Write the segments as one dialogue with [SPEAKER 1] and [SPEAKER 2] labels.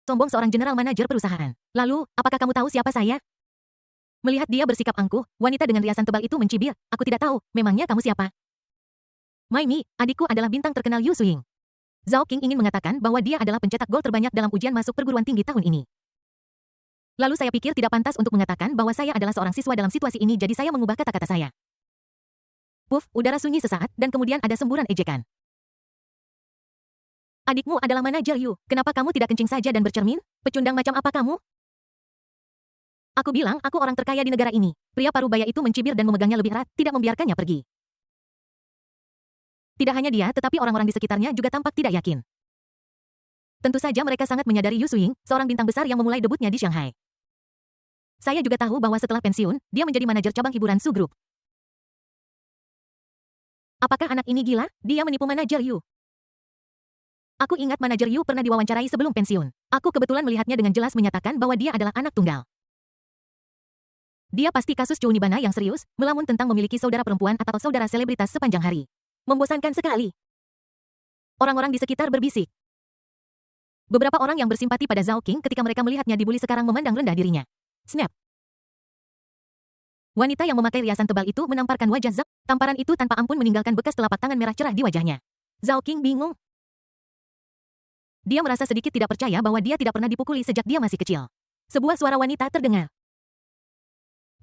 [SPEAKER 1] sombong seorang general manajer perusahaan. Lalu, apakah kamu tahu siapa saya? Melihat dia bersikap angkuh, wanita dengan riasan tebal itu mencibir. Aku tidak tahu, memangnya kamu siapa? Maimi, adikku adalah bintang terkenal Yu Suing. Zhao Qing ingin mengatakan bahwa dia adalah pencetak gol terbanyak dalam ujian masuk perguruan tinggi tahun ini. Lalu saya pikir tidak pantas untuk mengatakan bahwa saya adalah seorang siswa dalam situasi ini, jadi saya mengubah kata-kata saya. Puff, udara sunyi sesaat, dan kemudian ada semburan ejekan. Adikmu adalah manajer Yu, kenapa kamu tidak kencing saja dan bercermin? Pecundang macam apa kamu? Aku bilang aku orang terkaya di negara ini. Pria parubaya itu mencibir dan memegangnya lebih erat, tidak membiarkannya pergi. Tidak hanya dia, tetapi orang-orang di sekitarnya juga tampak tidak yakin. Tentu saja mereka sangat menyadari Yu Suing, seorang bintang besar yang memulai debutnya di Shanghai. Saya juga tahu bahwa setelah pensiun, dia menjadi manajer cabang hiburan Su Group. Apakah anak ini gila? Dia menipu manajer Yu. Aku ingat manajer Yu pernah diwawancarai sebelum pensiun. Aku kebetulan melihatnya dengan jelas menyatakan bahwa dia adalah anak tunggal. Dia pasti kasus Chounibana yang serius, melamun tentang memiliki saudara perempuan atau saudara selebritas sepanjang hari. Membosankan sekali. Orang-orang di sekitar berbisik. Beberapa orang yang bersimpati pada Zhao Qing ketika mereka melihatnya dibully sekarang memandang rendah dirinya. Snap. Wanita yang memakai riasan tebal itu menamparkan wajah Zhao. Tamparan itu tanpa ampun meninggalkan bekas telapak tangan merah cerah di wajahnya. Zhao Qing bingung. Dia merasa sedikit tidak percaya bahwa dia tidak pernah dipukuli sejak dia masih kecil. Sebuah suara wanita terdengar.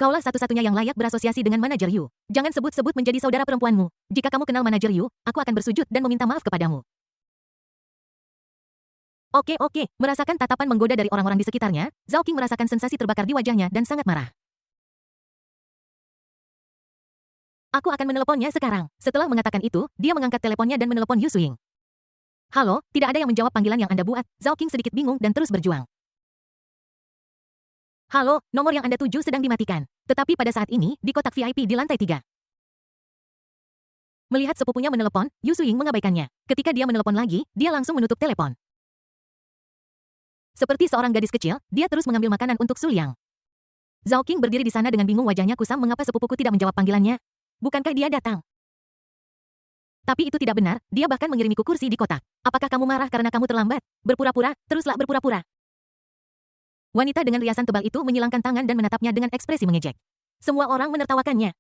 [SPEAKER 1] Kaulah satu-satunya yang layak berasosiasi dengan manajer Yu. Jangan sebut-sebut menjadi saudara perempuanmu. Jika kamu kenal manajer Yu, aku akan bersujud dan meminta maaf kepadamu. Oke. Merasakan tatapan menggoda dari orang-orang di sekitarnya, Zhao Qing merasakan sensasi terbakar di wajahnya dan sangat marah. Aku akan meneleponnya sekarang. Setelah mengatakan itu, dia mengangkat teleponnya dan menelepon Yu Suing. Halo, tidak ada yang menjawab panggilan yang Anda buat. Zhao Qing sedikit bingung dan terus berjuang. Halo, nomor yang Anda tuju sedang dimatikan. Tetapi pada saat ini, di kotak VIP di lantai 3. Melihat sepupunya menelepon, Yu Suing mengabaikannya. Ketika dia menelepon lagi, dia langsung menutup telepon. Seperti seorang gadis kecil, dia terus mengambil makanan untuk Su Liang. Zhao Qing berdiri di sana dengan bingung, wajahnya kusam. Mengapa sepupuku tidak menjawab panggilannya? Bukankah dia datang? Tapi itu tidak benar, dia bahkan mengirimiku kursi di kotak. Apakah kamu marah karena kamu terlambat? Berpura-pura, teruslah berpura-pura. Wanita dengan riasan tebal itu menyilangkan tangan dan menatapnya dengan ekspresi mengejek. Semua orang menertawakannya.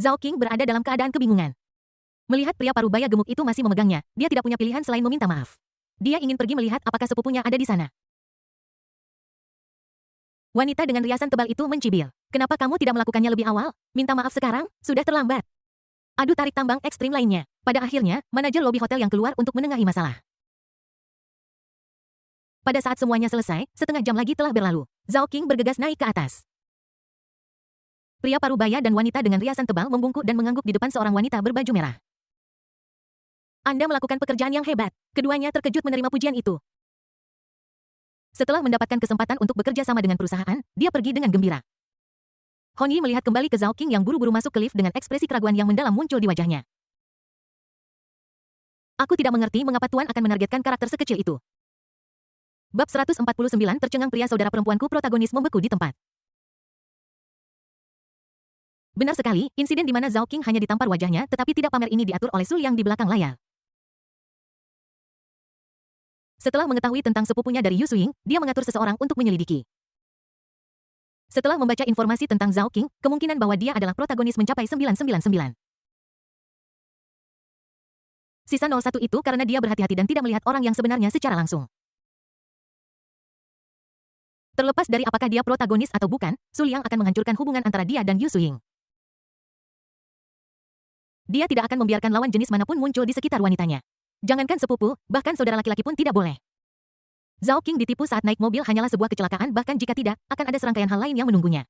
[SPEAKER 1] Zhao Qing berada dalam keadaan kebingungan. Melihat pria parubaya gemuk itu masih memegangnya, dia tidak punya pilihan selain meminta maaf. Dia ingin pergi melihat apakah sepupunya ada di sana. Wanita dengan riasan tebal itu mencibir. Kenapa kamu tidak melakukannya lebih awal? Minta maaf sekarang, sudah terlambat. Adu tarik tambang ekstrim lainnya. Pada akhirnya, manajer lobi hotel yang keluar untuk menengahi masalah. Pada saat semuanya selesai, setengah jam lagi telah berlalu. Zhao Qing bergegas naik ke atas. Pria parubaya dan wanita dengan riasan tebal membungkuk dan mengangguk di depan seorang wanita berbaju merah. Anda melakukan pekerjaan yang hebat. Keduanya terkejut menerima pujian itu. Setelah mendapatkan kesempatan untuk bekerja sama dengan perusahaan, dia pergi dengan gembira. Hon Yi melihat kembali ke Zhao Qing yang buru-buru masuk ke lift dengan ekspresi keraguan yang mendalam muncul di wajahnya. Aku tidak mengerti mengapa Tuan akan menargetkan karakter sekecil itu. Bab 149 tercengang pria saudara perempuanku protagonis membeku di tempat. Benar sekali, insiden di mana Zhao Qing hanya ditampar wajahnya tetapi tidak pamer ini diatur oleh Su Liang di belakang layar. Setelah mengetahui tentang sepupunya dari Yu Suing, dia mengatur seseorang untuk menyelidiki. Setelah membaca informasi tentang Zhao Qing, kemungkinan bahwa dia adalah protagonis mencapai 999. Sisa 01 itu karena dia berhati-hati dan tidak melihat orang yang sebenarnya secara langsung. Terlepas dari apakah dia protagonis atau bukan, Su Liang akan menghancurkan hubungan antara dia dan Yu Suing. Dia tidak akan membiarkan lawan jenis manapun muncul di sekitar wanitanya. Jangankan sepupu, bahkan saudara laki-laki pun tidak boleh. Zhao Qing ditipu saat naik mobil hanyalah sebuah kecelakaan, bahkan jika tidak, akan ada serangkaian hal lain yang menunggunya.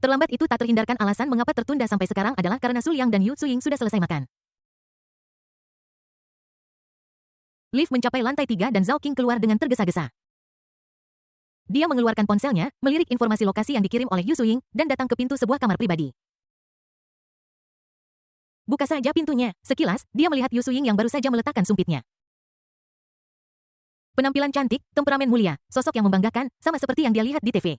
[SPEAKER 1] Terlambat itu tak terhindarkan alasan mengapa tertunda sampai sekarang adalah karena Su Liang dan Yu Suing sudah selesai makan. Lift mencapai lantai 3 dan Zhao Qing keluar dengan tergesa-gesa. Dia mengeluarkan ponselnya, melirik informasi lokasi yang dikirim oleh Yu Suing, dan datang ke pintu sebuah kamar pribadi. Buka saja pintunya. Sekilas, dia melihat Yu Suing yang baru saja meletakkan sumpitnya. Penampilan cantik, temperamen mulia, sosok yang membanggakan, sama seperti yang dia lihat di TV.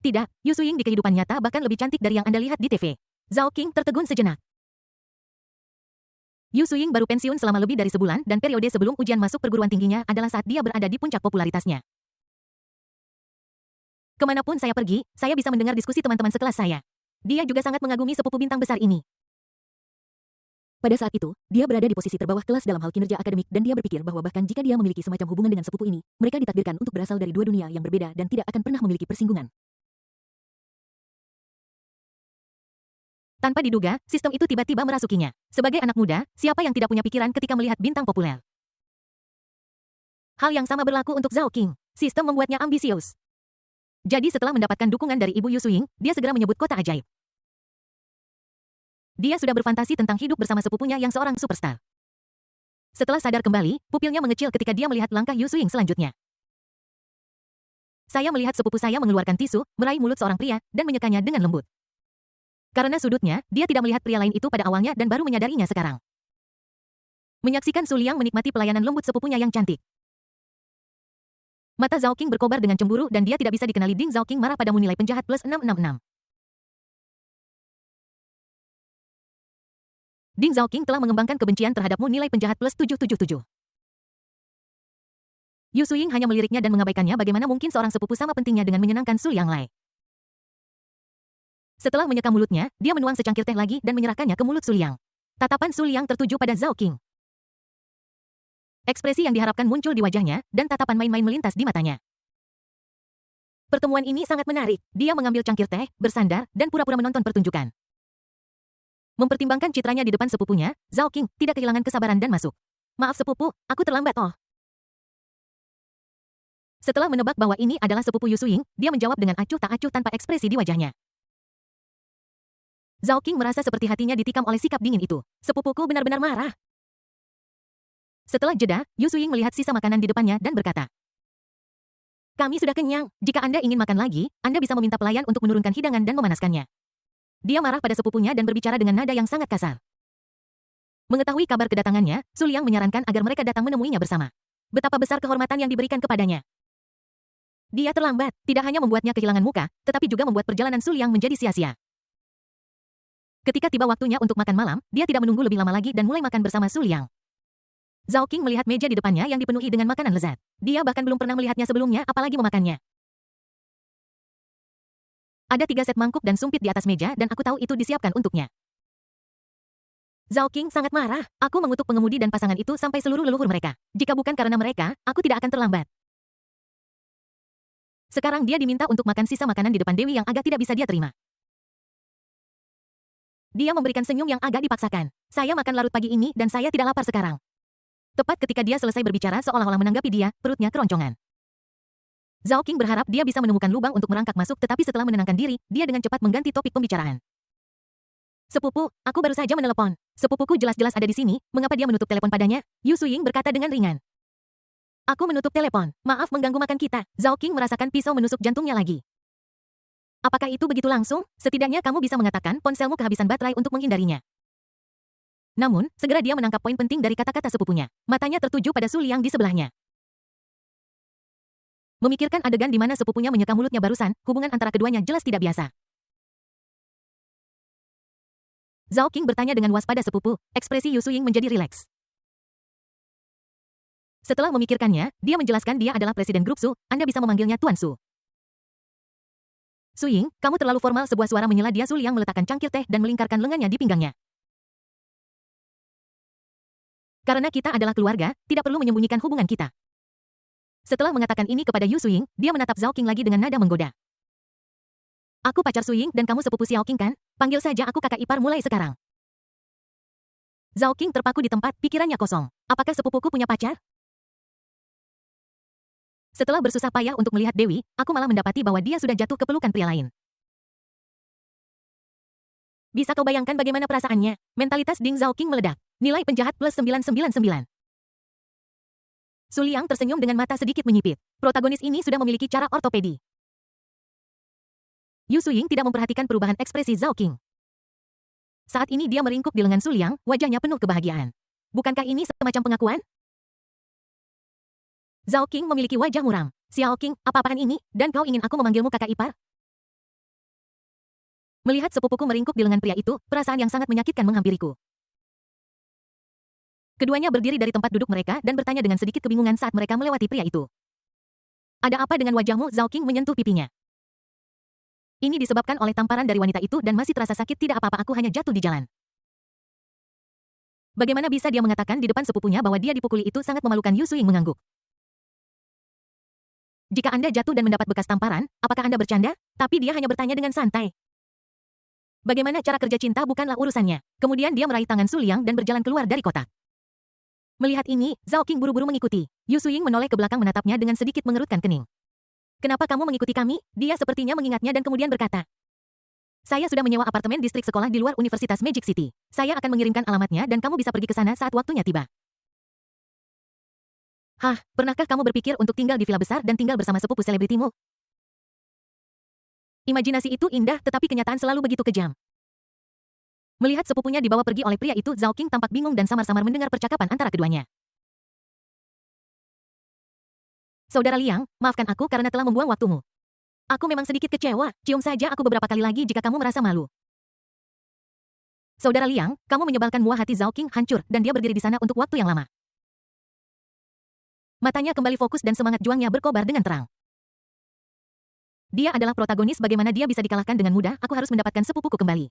[SPEAKER 1] Tidak, Yu Suing di kehidupan nyata bahkan lebih cantik dari yang Anda lihat di TV. Zhao Qing tertegun sejenak. Yu Suying baru pensiun selama lebih dari sebulan dan periode sebelum ujian masuk perguruan tingginya adalah saat dia berada di puncak popularitasnya. Kemanapun saya pergi, saya bisa mendengar diskusi teman-teman sekelas saya. Dia juga sangat mengagumi sepupu bintang besar ini. Pada saat itu, dia berada di posisi terbawah kelas dalam hal kinerja akademik dan dia berpikir bahwa bahkan jika dia memiliki semacam hubungan dengan sepupu ini, mereka ditakdirkan untuk berasal dari dua dunia yang berbeda dan tidak akan pernah memiliki persinggungan. Tanpa diduga, sistem itu tiba-tiba merasukinya. Sebagai anak muda, siapa yang tidak punya pikiran ketika melihat bintang populer? Hal yang sama berlaku untuk Zhao Qing. Sistem membuatnya ambisius. Jadi setelah mendapatkan dukungan dari Ibu Yu Suying, dia segera menyebut kota ajaib. Dia sudah berfantasi tentang hidup bersama sepupunya yang seorang superstar. Setelah sadar kembali, pupilnya mengecil ketika dia melihat langkah Yu Suying selanjutnya. Saya melihat sepupu saya mengeluarkan tisu, meraih mulut seorang pria, dan menyekanya dengan lembut. Karena sudutnya, dia tidak melihat pria lain itu pada awalnya dan baru menyadarinya sekarang. Menyaksikan Su Liang menikmati pelayanan lembut sepupunya yang cantik. Mata Zhao Qing berkobar dengan cemburu dan dia tidak bisa dikenali. Ding Zhao Qing marah padamu nilai penjahat plus 666. Ding Zhao Qing telah mengembangkan kebencian terhadapmu nilai penjahat plus 777. Yu Suying hanya meliriknya dan mengabaikannya. Bagaimana mungkin seorang sepupu sama pentingnya dengan menyenangkan Su Liang Lai. Setelah menyeka mulutnya, dia menuang secangkir teh lagi dan menyerahkannya ke mulut Su Liang. Tatapan Su Liang tertuju pada Zhao Qing. Ekspresi yang diharapkan muncul di wajahnya, dan tatapan main-main melintas di matanya. Pertemuan ini sangat menarik. Dia mengambil cangkir teh, bersandar, dan pura-pura menonton pertunjukan. Mempertimbangkan citranya di depan sepupunya, Zhao Qing tidak kehilangan kesabaran dan masuk. Maaf sepupu, aku terlambat oh. Setelah menebak bahwa ini adalah sepupu Yu Suying, dia menjawab dengan acuh tak acuh tanpa ekspresi di wajahnya. Zhao Qing merasa seperti hatinya ditikam oleh sikap dingin itu. Sepupuku benar-benar marah. Setelah jeda, Yu Suying melihat sisa makanan di depannya dan berkata, "Kami sudah kenyang. Jika Anda ingin makan lagi, Anda bisa meminta pelayan untuk menurunkan hidangan dan memanaskannya." Dia marah pada sepupunya dan berbicara dengan nada yang sangat kasar. Mengetahui kabar kedatangannya, Su Liang menyarankan agar mereka datang menemuinya bersama. Betapa besar kehormatan yang diberikan kepadanya. Dia terlambat, tidak hanya membuatnya kehilangan muka, tetapi juga membuat perjalanan Su Liang menjadi sia-sia. Ketika tiba waktunya untuk makan malam, dia tidak menunggu lebih lama lagi dan mulai makan bersama Su Liang. Zhao Qing melihat meja di depannya yang dipenuhi dengan makanan lezat. Dia bahkan belum pernah melihatnya sebelumnya, apalagi memakannya. Ada 3 set mangkuk dan sumpit di atas meja dan aku tahu itu disiapkan untuknya. Zhao Qing sangat marah. Aku mengutuk pengemudi dan pasangan itu sampai seluruh leluhur mereka. Jika bukan karena mereka, aku tidak akan terlambat. Sekarang dia diminta untuk makan sisa makanan di depan Dewi yang agak tidak bisa dia terima. Dia memberikan senyum yang agak dipaksakan. Saya makan larut pagi ini dan saya tidak lapar sekarang. Tepat ketika dia selesai berbicara seolah-olah menanggapi dia, perutnya keroncongan. Zhao Qing berharap dia bisa menemukan lubang untuk merangkak masuk tetapi setelah menenangkan diri, dia dengan cepat mengganti topik pembicaraan. Sepupu, aku baru saja menelepon. Sepupuku jelas-jelas ada di sini, mengapa dia menutup telepon padanya? Yu Suying berkata dengan ringan. Aku menutup telepon. Maaf mengganggu makan kita. Zhao Qing merasakan pisau menusuk jantungnya lagi. Apakah itu begitu langsung? Setidaknya kamu bisa mengatakan ponselmu kehabisan baterai untuk menghindarinya. Namun, segera dia menangkap poin penting dari kata-kata sepupunya. Matanya tertuju pada Su Liang di sebelahnya. Memikirkan adegan di mana sepupunya menyeka mulutnya barusan, hubungan antara keduanya jelas tidak biasa. Zhao Qing bertanya dengan waspada sepupu, ekspresi Yu Suying menjadi rileks. Setelah memikirkannya, dia menjelaskan dia adalah presiden grup Su, Anda bisa memanggilnya Tuan Su. Suying, kamu terlalu formal. Sebuah suara menyela dia. Su Liang meletakkan cangkir teh dan melingkarkan lengannya di pinggangnya. Karena kita adalah keluarga, tidak perlu menyembunyikan hubungan kita. Setelah mengatakan ini kepada Yu Suying, dia menatap Zhao Qing lagi dengan nada menggoda. Aku pacar Suying dan kamu sepupu Xiao Qing kan? Panggil saja aku kakak ipar mulai sekarang. Zhao Qing terpaku di tempat, pikirannya kosong. Apakah sepupuku punya pacar? Setelah bersusah payah untuk melihat Dewi, aku malah mendapati bahwa dia sudah jatuh ke pelukan pria lain. Bisa kau bayangkan bagaimana perasaannya? Mentalitas Ding Zhao Qing meledak. Nilai penjahat plus 999. Su Liang tersenyum dengan mata sedikit menyipit. Protagonis ini sudah memiliki cara ortopedi. Yu Suying tidak memperhatikan perubahan ekspresi Zhao Qing. Saat ini dia meringkuk di lengan Su Liang, wajahnya penuh kebahagiaan. Bukankah ini semacam pengakuan? Zhao Qing memiliki wajah muram. Xiao Qing, apa-apaan ini, dan kau ingin aku memanggilmu kakak ipar? Melihat sepupuku meringkuk di lengan pria itu, perasaan yang sangat menyakitkan menghampiriku. Keduanya berdiri dari tempat duduk mereka dan bertanya dengan sedikit kebingungan saat mereka melewati pria itu. Ada apa dengan wajahmu? Zhao King menyentuh pipinya. Ini disebabkan oleh tamparan dari wanita itu dan masih terasa sakit. Tidak apa-apa, aku hanya jatuh di jalan. Bagaimana bisa dia mengatakan di depan sepupunya bahwa dia dipukuli? Itu sangat memalukan. Yu Suing mengangguk. Jika Anda jatuh dan mendapat bekas tamparan, apakah Anda bercanda? Tapi dia hanya bertanya dengan santai. Bagaimana cara kerja cinta bukanlah urusannya. Kemudian dia meraih tangan Su Liang dan berjalan keluar dari kotak. Melihat ini, Zhao King buru-buru mengikuti. Yu Suing menoleh ke belakang menatapnya dengan sedikit mengerutkan kening. Kenapa kamu mengikuti kami? Dia sepertinya mengingatnya dan kemudian berkata. Saya sudah menyewa apartemen distrik sekolah di luar Universitas Magic City. Saya akan mengirimkan alamatnya dan kamu bisa pergi ke sana saat waktunya tiba. Hah, pernahkah kamu berpikir untuk tinggal di villa besar dan tinggal bersama sepupu selebritimu? Imajinasi itu indah, tetapi kenyataan selalu begitu kejam. Melihat sepupunya dibawa pergi oleh pria itu, Zhao King tampak bingung dan samar-samar mendengar percakapan antara keduanya. Saudara Liang, maafkan aku karena telah membuang waktumu. Aku memang sedikit kecewa, cium saja aku beberapa kali lagi jika kamu merasa malu. Saudara Liang, kamu menyebalkan. Muah hati Zhao King hancur dan dia berdiri di sana untuk waktu yang lama. Matanya kembali fokus dan semangat juangnya berkobar dengan terang. Dia adalah protagonis. Bagaimana dia bisa dikalahkan dengan mudah? Aku harus mendapatkan sepupuku kembali.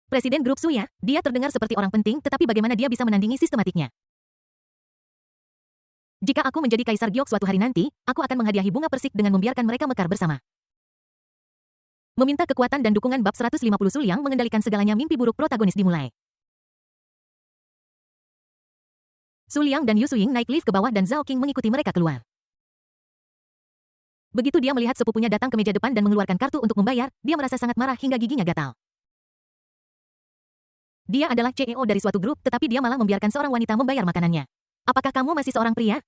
[SPEAKER 1] Presiden grup Suya, dia terdengar seperti orang penting, tetapi bagaimana dia bisa menandingi sistematiknya? Jika aku menjadi Kaisar Giok suatu hari nanti, aku akan menghadiahi bunga persik dengan membiarkan mereka mekar bersama. Meminta kekuatan dan dukungan bab 150. Su Liang mengendalikan segalanya. Mimpi buruk protagonis dimulai. Su Liang dan Yu Suing naik lift ke bawah dan Zhao King mengikuti mereka keluar. Begitu dia melihat sepupunya datang ke meja depan dan mengeluarkan kartu untuk membayar, dia merasa sangat marah hingga giginya gatal. Dia adalah CEO dari suatu grup, tetapi dia malah membiarkan seorang wanita membayar makanannya. Apakah kamu masih seorang pria?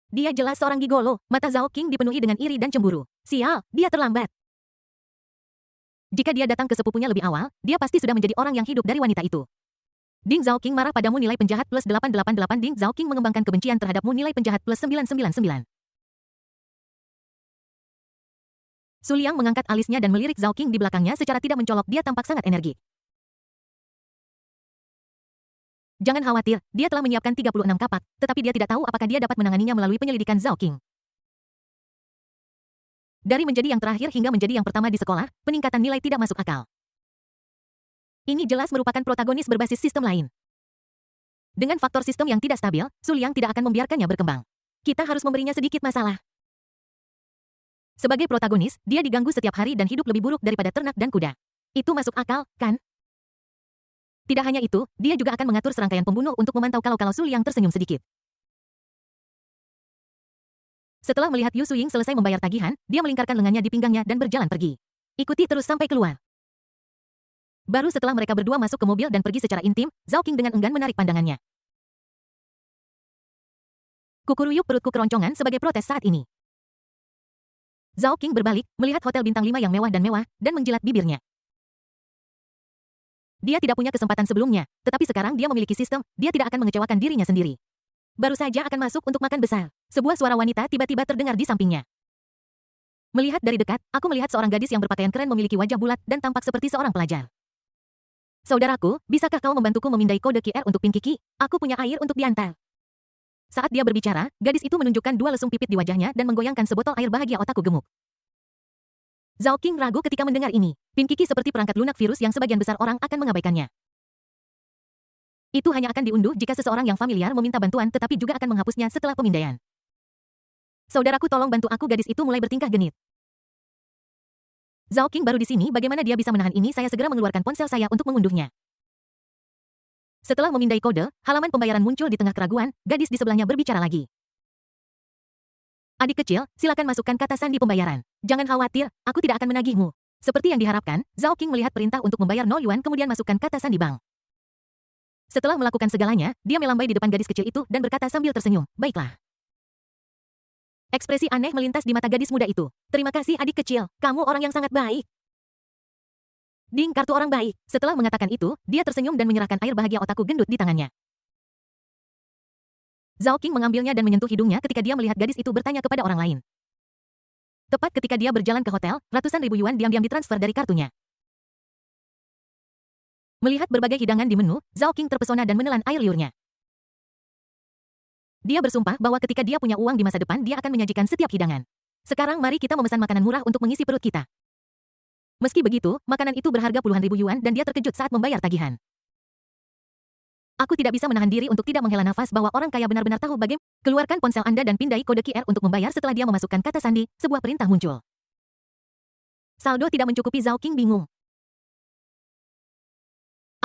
[SPEAKER 1] Dia jelas seorang gigolo. Mata Zhao King dipenuhi dengan iri dan cemburu. Sial, dia terlambat. Jika dia datang ke sepupunya lebih awal, dia pasti sudah menjadi orang yang hidup dari wanita itu. Ding Zhao King marah padamu. Nilai penjahat plus 888. Ding Zhao King mengembangkan kebencian terhadapmu. Nilai penjahat plus 999. Su Liang mengangkat alisnya dan melirik Zhao King di belakangnya secara tidak mencolok. Dia tampak sangat energik. Jangan khawatir, dia telah menyiapkan 36 kapak, tetapi dia tidak tahu apakah dia dapat menanganinya melalui penyelidikan Zhao King. Dari menjadi yang terakhir hingga menjadi yang pertama di sekolah, peningkatan nilai tidak masuk akal. Ini jelas merupakan protagonis berbasis sistem lain. Dengan faktor sistem yang tidak stabil, Su Liang tidak akan membiarkannya berkembang. Kita harus memberinya sedikit masalah. Sebagai protagonis, dia diganggu setiap hari dan hidup lebih buruk daripada ternak dan kuda. Itu masuk akal, kan? Tidak hanya itu, dia juga akan mengatur serangkaian pembunuh untuk memantau. Kalau Su Liang tersenyum sedikit. Setelah melihat Yu Suing selesai membayar tagihan, dia melingkarkan lengannya di pinggangnya dan berjalan pergi. Ikuti terus sampai keluar. Baru setelah mereka berdua masuk ke mobil dan pergi secara intim, Zhao King dengan enggan menarik pandangannya. Kukuruyuk perutku keroncongan sebagai protes saat ini. Zhao King berbalik, melihat hotel bintang 5 yang mewah dan menjilat bibirnya. Dia tidak punya kesempatan sebelumnya, tetapi sekarang dia memiliki sistem, dia tidak akan mengecewakan dirinya sendiri. Baru saja akan masuk untuk makan besar. Sebuah suara wanita tiba-tiba terdengar di sampingnya. Melihat dari dekat, aku melihat seorang gadis yang berpakaian keren memiliki wajah bulat dan tampak seperti seorang pelajar. Saudaraku, bisakah kau membantuku memindai kode QR untuk Pink Kiki? Aku punya air untuk diantar. Saat dia berbicara, gadis itu menunjukkan 2 lesung pipit di wajahnya dan menggoyangkan sebotol air. Bahagia otakku gemuk. Zhao King ragu ketika mendengar ini. Pink Kiki seperti perangkat lunak virus yang sebagian besar orang akan mengabaikannya. Itu hanya akan diunduh jika seseorang yang familiar meminta bantuan, tetapi juga akan menghapusnya setelah pemindaian. Saudaraku, tolong bantu aku. Gadis itu mulai bertingkah genit. Zhao King baru di sini, bagaimana dia bisa menahan ini? Saya segera mengeluarkan ponsel saya untuk mengunduhnya. Setelah memindai kode, halaman pembayaran muncul di tengah keraguan, gadis di sebelahnya berbicara lagi. Adik kecil, silakan masukkan kata sandi pembayaran. Jangan khawatir, aku tidak akan menagihmu. Seperti yang diharapkan, Zhao King melihat perintah untuk membayar 0 yuan kemudian masukkan kata sandi bank. Setelah melakukan segalanya, dia melambai di depan gadis kecil itu dan berkata sambil tersenyum, baiklah. Ekspresi aneh melintas di mata gadis muda itu. Terima kasih adik kecil, kamu orang yang sangat baik. Ding, kartu orang baik. Setelah mengatakan itu, dia tersenyum dan menyerahkan air bahagia otakku gendut di tangannya. Zhao King mengambilnya dan menyentuh hidungnya ketika dia melihat gadis itu bertanya kepada orang lain. Tepat ketika dia berjalan ke hotel, ratusan ribu yuan diam-diam ditransfer dari kartunya. Melihat berbagai hidangan di menu, Zhao King terpesona dan menelan air liurnya. Dia bersumpah bahwa ketika dia punya uang di masa depan dia akan menyajikan setiap hidangan. Sekarang mari kita memesan makanan murah untuk mengisi perut kita. Meski begitu, makanan itu berharga puluhan ribu yuan dan dia terkejut saat membayar tagihan. Aku tidak bisa menahan diri untuk tidak menghela nafas bahwa orang kaya benar-benar tahu bagaimana. Keluarkan ponsel Anda dan pindai kode QR untuk membayar. Setelah dia memasukkan kata sandi, sebuah perintah muncul. Saldo tidak mencukupi. Zhao King bingung.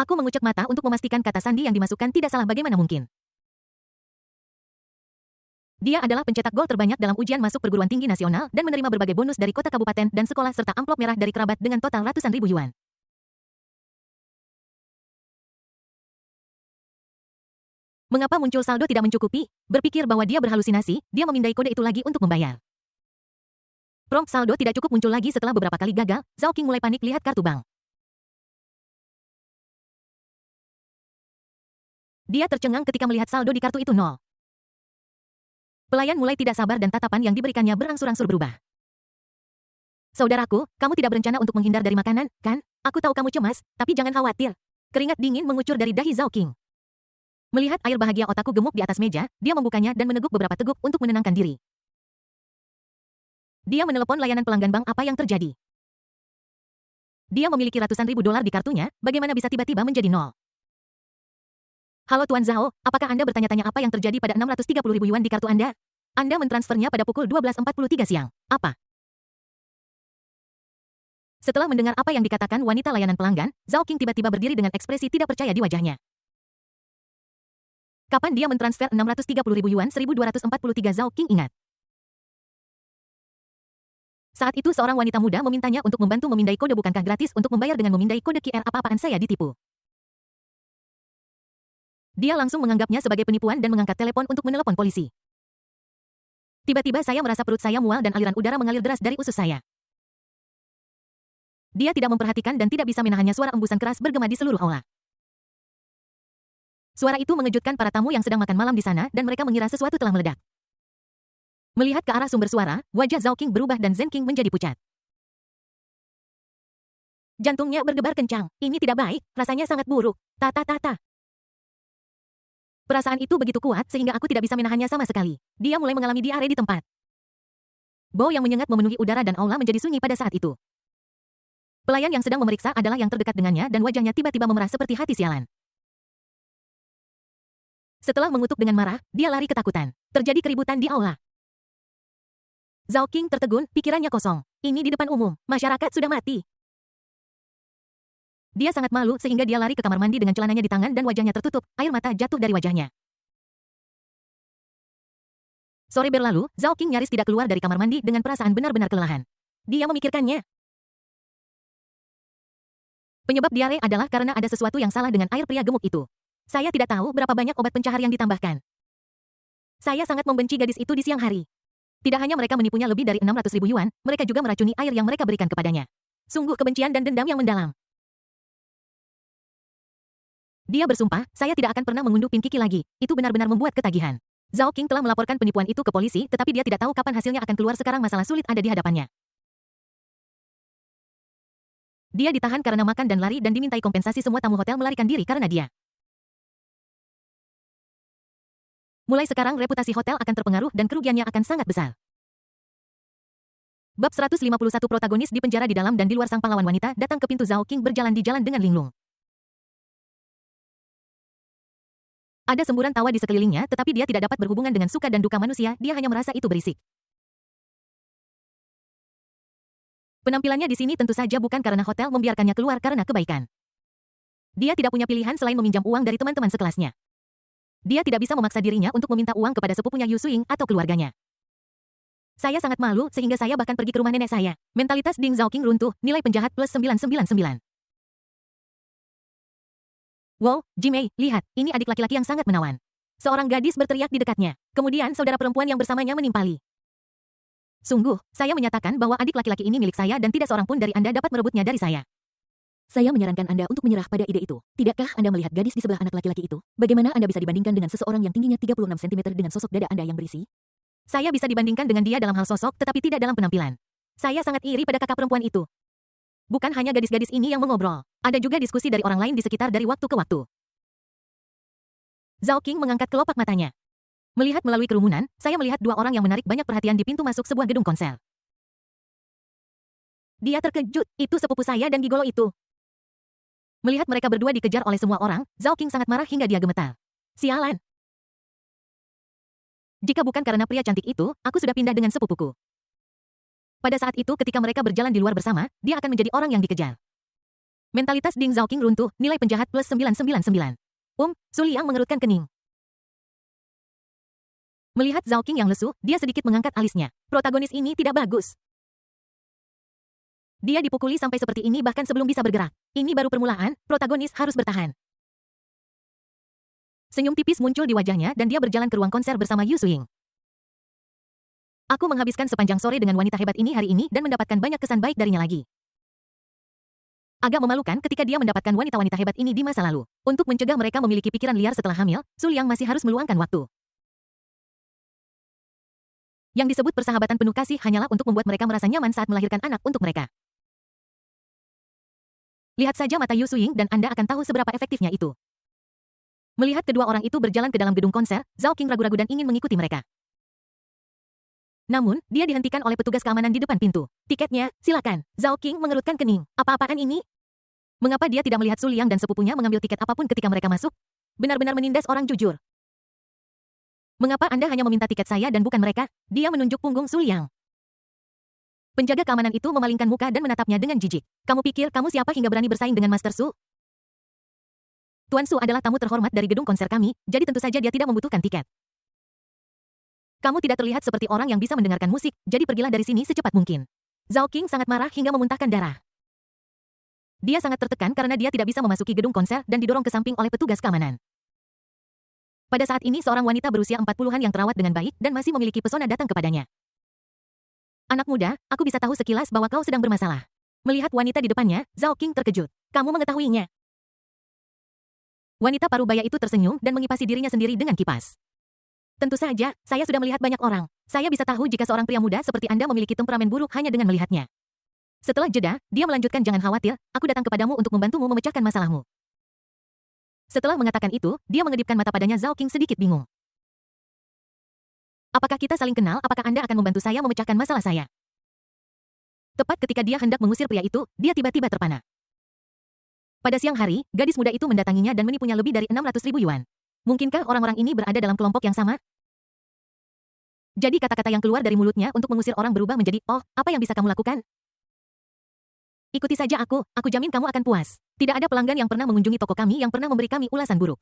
[SPEAKER 1] Aku mengucek mata untuk memastikan kata sandi yang dimasukkan tidak salah. Bagaimana mungkin? Dia adalah pencetak gol terbanyak dalam ujian masuk perguruan tinggi nasional dan menerima berbagai bonus dari kota kabupaten dan sekolah serta amplop merah dari kerabat dengan total ratusan ribu yuan. Mengapa muncul saldo tidak mencukupi? Berpikir bahwa dia berhalusinasi, dia memindai kode itu lagi untuk membayar. Prompt saldo tidak cukup muncul lagi setelah beberapa kali gagal. Zhao King mulai panik lihat kartu bank. Dia tercengang ketika melihat saldo di kartu itu nol. Pelayan mulai tidak sabar dan tatapan yang diberikannya berangsur-angsur berubah. Saudaraku, kamu tidak berencana untuk menghindar dari makanan, kan? Aku tahu kamu cemas, tapi jangan khawatir. Keringat dingin mengucur dari dahi Zhao King. Melihat air bahagia otakku gemuk di atas meja, dia membukanya dan meneguk beberapa teguk untuk menenangkan diri. Dia menelepon layanan pelanggan bank. Apa yang terjadi? Dia memiliki ratusan ribu dolar di kartunya, bagaimana bisa tiba-tiba menjadi nol? Halo Tuan Zhao, apakah Anda bertanya-tanya apa yang terjadi pada 630 ribu yuan di kartu Anda? Anda mentransfernya pada pukul 12.43 siang. Apa? Setelah mendengar apa yang dikatakan wanita layanan pelanggan, Zhao King tiba-tiba berdiri dengan ekspresi tidak percaya di wajahnya. Kapan dia mentransfer 630 ribu yuan? 1243. Zhao King ingat. Saat itu seorang wanita muda memintanya untuk membantu memindai kode. Bukankah gratis untuk membayar dengan memindai kode QR? Apa-apaan saya ditipu? Dia langsung menganggapnya sebagai penipuan dan mengangkat telepon untuk menelepon polisi. Tiba-tiba saya merasa perut saya mual dan aliran udara mengalir deras dari usus saya. Dia tidak memperhatikan dan tidak bisa menahannya. Suara embusan keras bergema di seluruh aula. Suara itu mengejutkan para tamu yang sedang makan malam di sana dan mereka mengira sesuatu telah meledak. Melihat ke arah sumber suara, wajah Zhao King berubah dan Zhen King menjadi pucat. Jantungnya berdebar kencang. Ini tidak baik, rasanya sangat buruk. Tata. Perasaan itu begitu kuat sehingga aku tidak bisa menahannya sama sekali. Dia mulai mengalami diare di tempat. Bau yang menyengat memenuhi udara dan aula menjadi sunyi pada saat itu. Pelayan yang sedang memeriksa adalah yang terdekat dengannya dan wajahnya tiba-tiba memerah seperti hati sialan. Setelah mengutuk dengan marah, dia lari ketakutan. Terjadi keributan di aula. Zhao King tertegun, pikirannya kosong. Ini di depan umum, masyarakat sudah mati. Dia sangat malu sehingga dia lari ke kamar mandi dengan celananya di tangan dan wajahnya tertutup, air mata jatuh dari wajahnya. Sore berlalu, Zhao King nyaris tidak keluar dari kamar mandi dengan perasaan benar-benar kelelahan. Dia memikirkannya. Penyebab diare adalah karena ada sesuatu yang salah dengan air pria gemuk itu. Saya tidak tahu berapa banyak obat pencahar yang ditambahkan. Saya sangat membenci gadis itu di siang hari. Tidak hanya mereka menipunya lebih dari 600 ribu yuan, mereka juga meracuni air yang mereka berikan kepadanya. Sungguh kebencian dan dendam yang mendalam. Dia bersumpah, saya tidak akan pernah mengunduh Pin Kiki lagi. Itu benar-benar membuat ketagihan. Zhao King telah melaporkan penipuan itu ke polisi, tetapi dia tidak tahu kapan hasilnya akan keluar. Sekarang masalah sulit ada di hadapannya. Dia ditahan karena makan dan lari dan dimintai kompensasi. Semua tamu hotel melarikan diri karena dia. Mulai sekarang reputasi hotel akan terpengaruh dan kerugiannya akan sangat besar. Bab 151 protagonis di penjara. Di dalam dan di luar sang pahlawan wanita datang ke pintu. Zhao King berjalan di jalan dengan linglung. Ada semburan tawa di sekelilingnya tetapi dia tidak dapat berhubungan dengan suka dan duka manusia, dia hanya merasa itu berisik. Penampilannya di sini tentu saja bukan karena hotel membiarkannya keluar karena kebaikan. Dia tidak punya pilihan selain meminjam uang dari teman-teman sekelasnya. Dia tidak bisa memaksa dirinya untuk meminta uang kepada sepupunya Yu Suing atau keluarganya. Saya sangat malu sehingga saya bahkan pergi ke rumah nenek saya. Mentalitas Ding Zhao King runtuh, nilai penjahat plus 999. Wow, Jimei, lihat, ini adik laki-laki yang sangat menawan. Seorang gadis berteriak di dekatnya. Kemudian saudara perempuan yang bersamanya menimpali. Sungguh, saya menyatakan bahwa adik laki-laki ini milik saya dan tidak seorang pun dari Anda dapat merebutnya dari saya. Saya menyarankan Anda untuk menyerah pada ide itu. Tidakkah Anda melihat gadis di sebelah anak laki-laki itu? Bagaimana Anda bisa dibandingkan dengan seseorang yang tingginya 36 cm dengan sosok dada Anda yang berisi? Saya bisa dibandingkan dengan dia dalam hal sosok tetapi tidak dalam penampilan. Saya sangat iri pada kakak perempuan itu. Bukan hanya gadis-gadis ini yang mengobrol. Ada juga diskusi dari orang lain di sekitar dari waktu ke waktu. Zhao Qing mengangkat kelopak matanya. Melihat melalui kerumunan, saya melihat dua orang yang menarik banyak perhatian di pintu masuk sebuah gedung konser. Dia terkejut, itu sepupu saya dan gigolo itu. Melihat mereka berdua dikejar oleh semua orang, Zhao Qing sangat marah hingga dia gemetar. Sialan. Jika bukan karena pria cantik itu, aku sudah pindah dengan sepupuku. Pada saat itu ketika mereka berjalan di luar bersama, dia akan menjadi orang yang dikejar. Mentalitas Ding Zhao Qing runtuh, nilai penjahat plus 999. Su Liang mengerutkan kening. Melihat Zhao Qing yang lesu, dia sedikit mengangkat alisnya. Protagonis ini tidak bagus. Dia dipukuli sampai seperti ini bahkan sebelum bisa bergerak. Ini baru permulaan, protagonis harus bertahan. Senyum tipis muncul di wajahnya dan dia berjalan ke ruang konser bersama Yu Suing. Aku menghabiskan sepanjang sore dengan wanita hebat ini hari ini dan mendapatkan banyak kesan baik darinya lagi. Agak memalukan ketika dia mendapatkan wanita-wanita hebat ini di masa lalu. Untuk mencegah mereka memiliki pikiran liar setelah hamil, Su Liang masih harus meluangkan waktu. Yang disebut persahabatan penuh kasih hanyalah untuk membuat mereka merasa nyaman saat melahirkan anak untuk mereka. Lihat saja mata Yu Suing dan Anda akan tahu seberapa efektifnya itu. Melihat kedua orang itu berjalan ke dalam gedung konser, Zhao Qing ragu-ragu dan ingin mengikuti mereka. Namun, dia dihentikan oleh petugas keamanan di depan pintu. Tiketnya, silakan. Zhao Qing mengerutkan kening. Apa-apaan ini? Mengapa dia tidak melihat Su Liang dan sepupunya mengambil tiket apapun ketika mereka masuk? Benar-benar menindas orang jujur. Mengapa Anda hanya meminta tiket saya dan bukan mereka? Dia menunjuk punggung Su Liang. Penjaga keamanan itu memalingkan muka dan menatapnya dengan jijik. Kamu pikir kamu siapa hingga berani bersaing dengan Master Su? Tuan Su adalah tamu terhormat dari gedung konser kami, jadi tentu saja dia tidak membutuhkan tiket. Kamu tidak terlihat seperti orang yang bisa mendengarkan musik, jadi pergilah dari sini secepat mungkin. Zhao Qing sangat marah hingga memuntahkan darah. Dia sangat tertekan karena dia tidak bisa memasuki gedung konser dan didorong ke samping oleh petugas keamanan. Pada saat ini seorang wanita berusia 40-an yang terawat dengan baik dan masih memiliki pesona datang kepadanya. Anak muda, aku bisa tahu sekilas bahwa kau sedang bermasalah. Melihat wanita di depannya, Zhao Qing terkejut. Kamu mengetahuinya. Wanita parubaya itu tersenyum dan mengipasi dirinya sendiri dengan kipas. Tentu saja, saya sudah melihat banyak orang. Saya bisa tahu jika seorang pria muda seperti Anda memiliki temperamen buruk hanya dengan melihatnya. Setelah jeda, dia melanjutkan, jangan khawatir, aku datang kepadamu untuk membantumu memecahkan masalahmu. Setelah mengatakan itu, dia mengedipkan mata padanya. Zhao Qing sedikit bingung. Apakah kita saling kenal? Apakah Anda akan membantu saya memecahkan masalah saya? Tepat ketika dia hendak mengusir pria itu, dia tiba-tiba terpana. Pada siang hari, gadis muda itu mendatanginya dan menipunya lebih dari 600.000 yuan. Mungkinkah orang-orang ini berada dalam kelompok yang sama? Jadi kata-kata yang keluar dari mulutnya untuk mengusir orang berubah menjadi, oh, apa yang bisa kamu lakukan? Ikuti saja aku jamin kamu akan puas. Tidak ada pelanggan yang pernah mengunjungi toko kami yang pernah memberi kami ulasan buruk.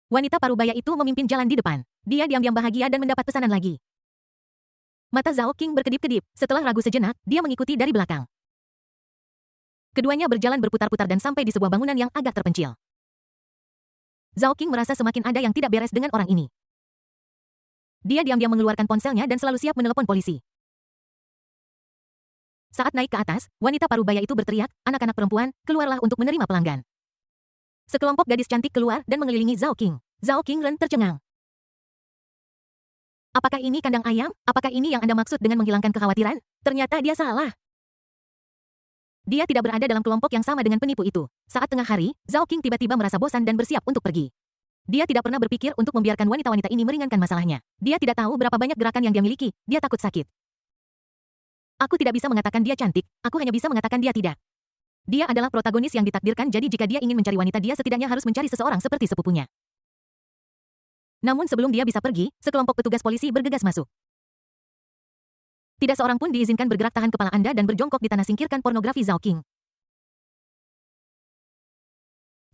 [SPEAKER 1] Wanita parubaya itu memimpin jalan di depan. Dia diam-diam bahagia dan mendapat pesanan lagi. Mata Zhao Qing berkedip-kedip. Setelah ragu sejenak, dia mengikuti dari belakang. Keduanya berjalan berputar-putar dan sampai di sebuah bangunan yang agak terpencil. Zhao Qing merasa semakin ada yang tidak beres dengan orang ini. Dia diam-diam mengeluarkan ponselnya dan selalu siap menelepon polisi. Saat naik ke atas, wanita parubaya itu berteriak, anak-anak perempuan, keluarlah untuk menerima pelanggan. Sekelompok gadis cantik keluar dan mengelilingi Zhao Qing. Zhao Qing tercengang. Apakah ini kandang ayam? Apakah ini yang Anda maksud dengan menghilangkan kekhawatiran? Ternyata dia salah. Dia tidak berada dalam kelompok yang sama dengan penipu itu. Saat tengah hari, Zhao Qing tiba-tiba merasa bosan dan bersiap untuk pergi. Dia tidak pernah berpikir untuk membiarkan wanita-wanita ini meringankan masalahnya. Dia tidak tahu berapa banyak gerakan yang dia miliki, dia takut sakit. Aku tidak bisa mengatakan dia cantik, aku hanya bisa mengatakan dia tidak. Dia adalah protagonis yang ditakdirkan, jadi jika dia ingin mencari wanita dia setidaknya harus mencari seseorang seperti sepupunya. Namun sebelum dia bisa pergi, sekelompok petugas polisi bergegas masuk. Tidak seorang pun diizinkan bergerak, tahan kepala Anda dan berjongkok di tanah, singkirkan pornografi Zhao Qing.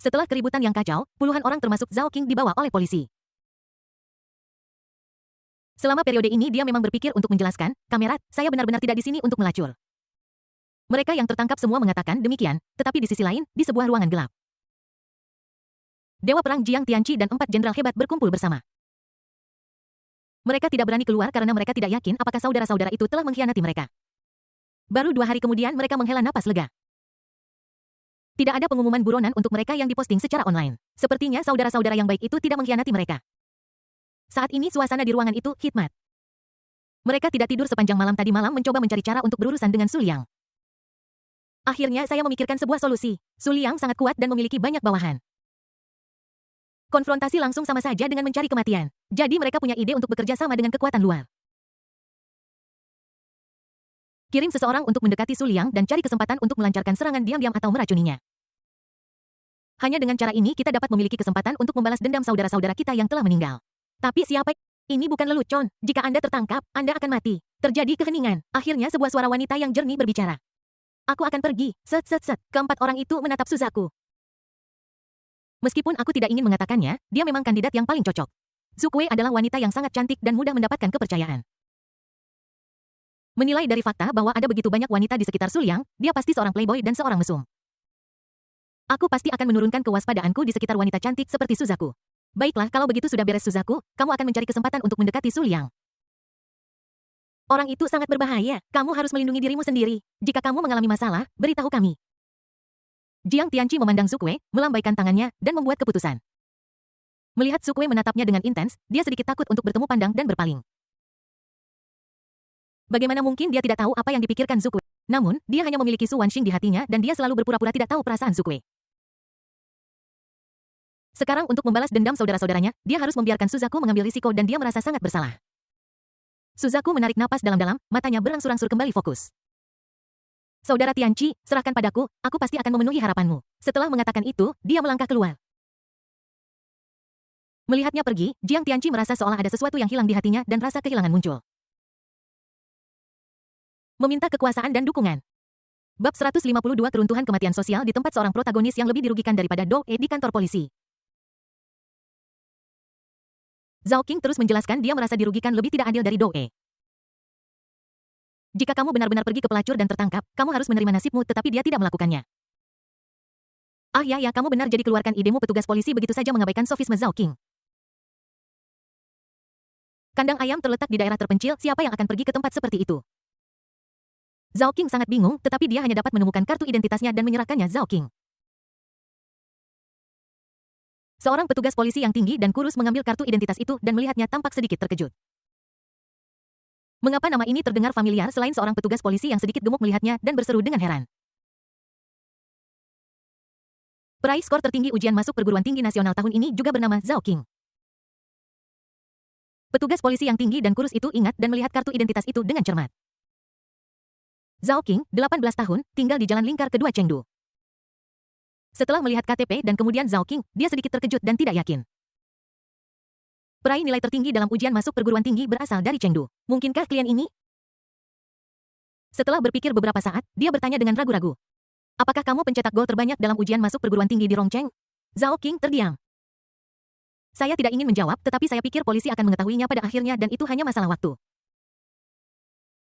[SPEAKER 1] Setelah keributan yang kacau, puluhan orang termasuk Zhao Qing dibawa oleh polisi. Selama periode ini dia memang berpikir untuk menjelaskan, kamerat, saya benar-benar tidak di sini untuk melacur. Mereka yang tertangkap semua mengatakan demikian, tetapi di sisi lain, di sebuah ruangan gelap. Dewa Perang Jiang Tianqi dan 4 jenderal hebat berkumpul bersama. Mereka tidak berani keluar karena mereka tidak yakin apakah saudara-saudara itu telah mengkhianati mereka. Baru 2 hari kemudian mereka menghela napas lega. Tidak ada pengumuman buronan untuk mereka yang diposting secara online. Sepertinya saudara-saudara yang baik itu tidak mengkhianati mereka. Saat ini suasana di ruangan itu khidmat. Mereka tidak tidur sepanjang malam tadi malam mencoba mencari cara untuk berurusan dengan Su Liang. Akhirnya saya memikirkan sebuah solusi. Su Liang sangat kuat dan memiliki banyak bawahan. Konfrontasi langsung sama saja dengan mencari kematian. Jadi mereka punya ide untuk bekerja sama dengan kekuatan luar. Kirim seseorang untuk mendekati Su Liang dan cari kesempatan untuk melancarkan serangan diam-diam atau meracuninya. Hanya dengan cara ini kita dapat memiliki kesempatan untuk membalas dendam saudara-saudara kita yang telah meninggal. Tapi siapa? Ini bukan lelucon. Jika Anda tertangkap, Anda akan mati. Terjadi keheningan. Akhirnya sebuah suara wanita yang jernih berbicara. Aku akan pergi. Set set set. Keempat orang itu menatap Suzaku. Meskipun aku tidak ingin mengatakannya, dia memang kandidat yang paling cocok. Zukue adalah wanita yang sangat cantik dan mudah mendapatkan kepercayaan. Menilai dari fakta bahwa ada begitu banyak wanita di sekitar Su Liang, dia pasti seorang playboy dan seorang mesum. Aku pasti akan menurunkan kewaspadaanku di sekitar wanita cantik seperti Suzaku. Baiklah, kalau begitu sudah beres Suzaku, kamu akan mencari kesempatan untuk mendekati Su Liang. Orang itu sangat berbahaya, kamu harus melindungi dirimu sendiri. Jika kamu mengalami masalah, beritahu kami. Jiang Tianqi memandang Zukue, melambaikan tangannya, dan membuat keputusan. Melihat Zukue menatapnya dengan intens, dia sedikit takut untuk bertemu pandang dan berpaling. Bagaimana mungkin dia tidak tahu apa yang dipikirkan Zukue? Namun, dia hanya memiliki Su Wanxing di hatinya dan dia selalu berpura-pura tidak tahu perasaan Zukue. Sekarang untuk membalas dendam saudara-saudaranya, dia harus membiarkan Suzaku mengambil risiko dan dia merasa sangat bersalah. Suzaku menarik napas dalam-dalam, matanya berangsur-angsur kembali fokus. Saudara Tianqi, serahkan padaku, aku pasti akan memenuhi harapanmu. Setelah mengatakan itu, dia melangkah keluar. Melihatnya pergi, Jiang Tianqi merasa seolah ada sesuatu yang hilang di hatinya dan rasa kehilangan muncul. Meminta kekuasaan dan dukungan. Bab 152 Keruntuhan Kematian Sosial di tempat seorang protagonis yang lebih dirugikan daripada Do E di kantor polisi. Zhao Qing terus menjelaskan dia merasa dirugikan lebih tidak adil dari Do E. Jika kamu benar-benar pergi ke pelacur dan tertangkap, kamu harus menerima nasibmu tetapi dia tidak melakukannya. Ah ya, kamu benar jadi keluarkan idemu petugas polisi begitu saja mengabaikan sofisme Zhao Qing. Kandang ayam terletak di daerah terpencil, siapa yang akan pergi ke tempat seperti itu? Zhao Qing sangat bingung, tetapi dia hanya dapat menemukan kartu identitasnya dan menyerahkannya Zhao Qing. Seorang petugas polisi yang tinggi dan kurus mengambil kartu identitas itu dan melihatnya tampak sedikit terkejut. Mengapa nama ini terdengar familiar selain seorang petugas polisi yang sedikit gemuk melihatnya dan berseru dengan heran. Peraih skor tertinggi ujian masuk perguruan tinggi nasional tahun ini juga bernama Zhao Qing. Petugas polisi yang tinggi dan kurus itu ingat dan melihat kartu identitas itu dengan cermat. Zhao Qing, 18 tahun, tinggal di Jalan Lingkar kedua Chengdu. Setelah melihat KTP dan kemudian Zhao Qing, dia sedikit terkejut dan tidak yakin. Peraih nilai tertinggi dalam ujian masuk perguruan tinggi berasal dari Chengdu. Mungkinkah klien ini? Setelah berpikir beberapa saat, dia bertanya dengan ragu-ragu. Apakah kamu pencetak gol terbanyak dalam ujian masuk perguruan tinggi di Rongcheng? Zhao Qing terdiam. Saya tidak ingin menjawab, tetapi saya pikir polisi akan mengetahuinya pada akhirnya dan itu hanya masalah waktu.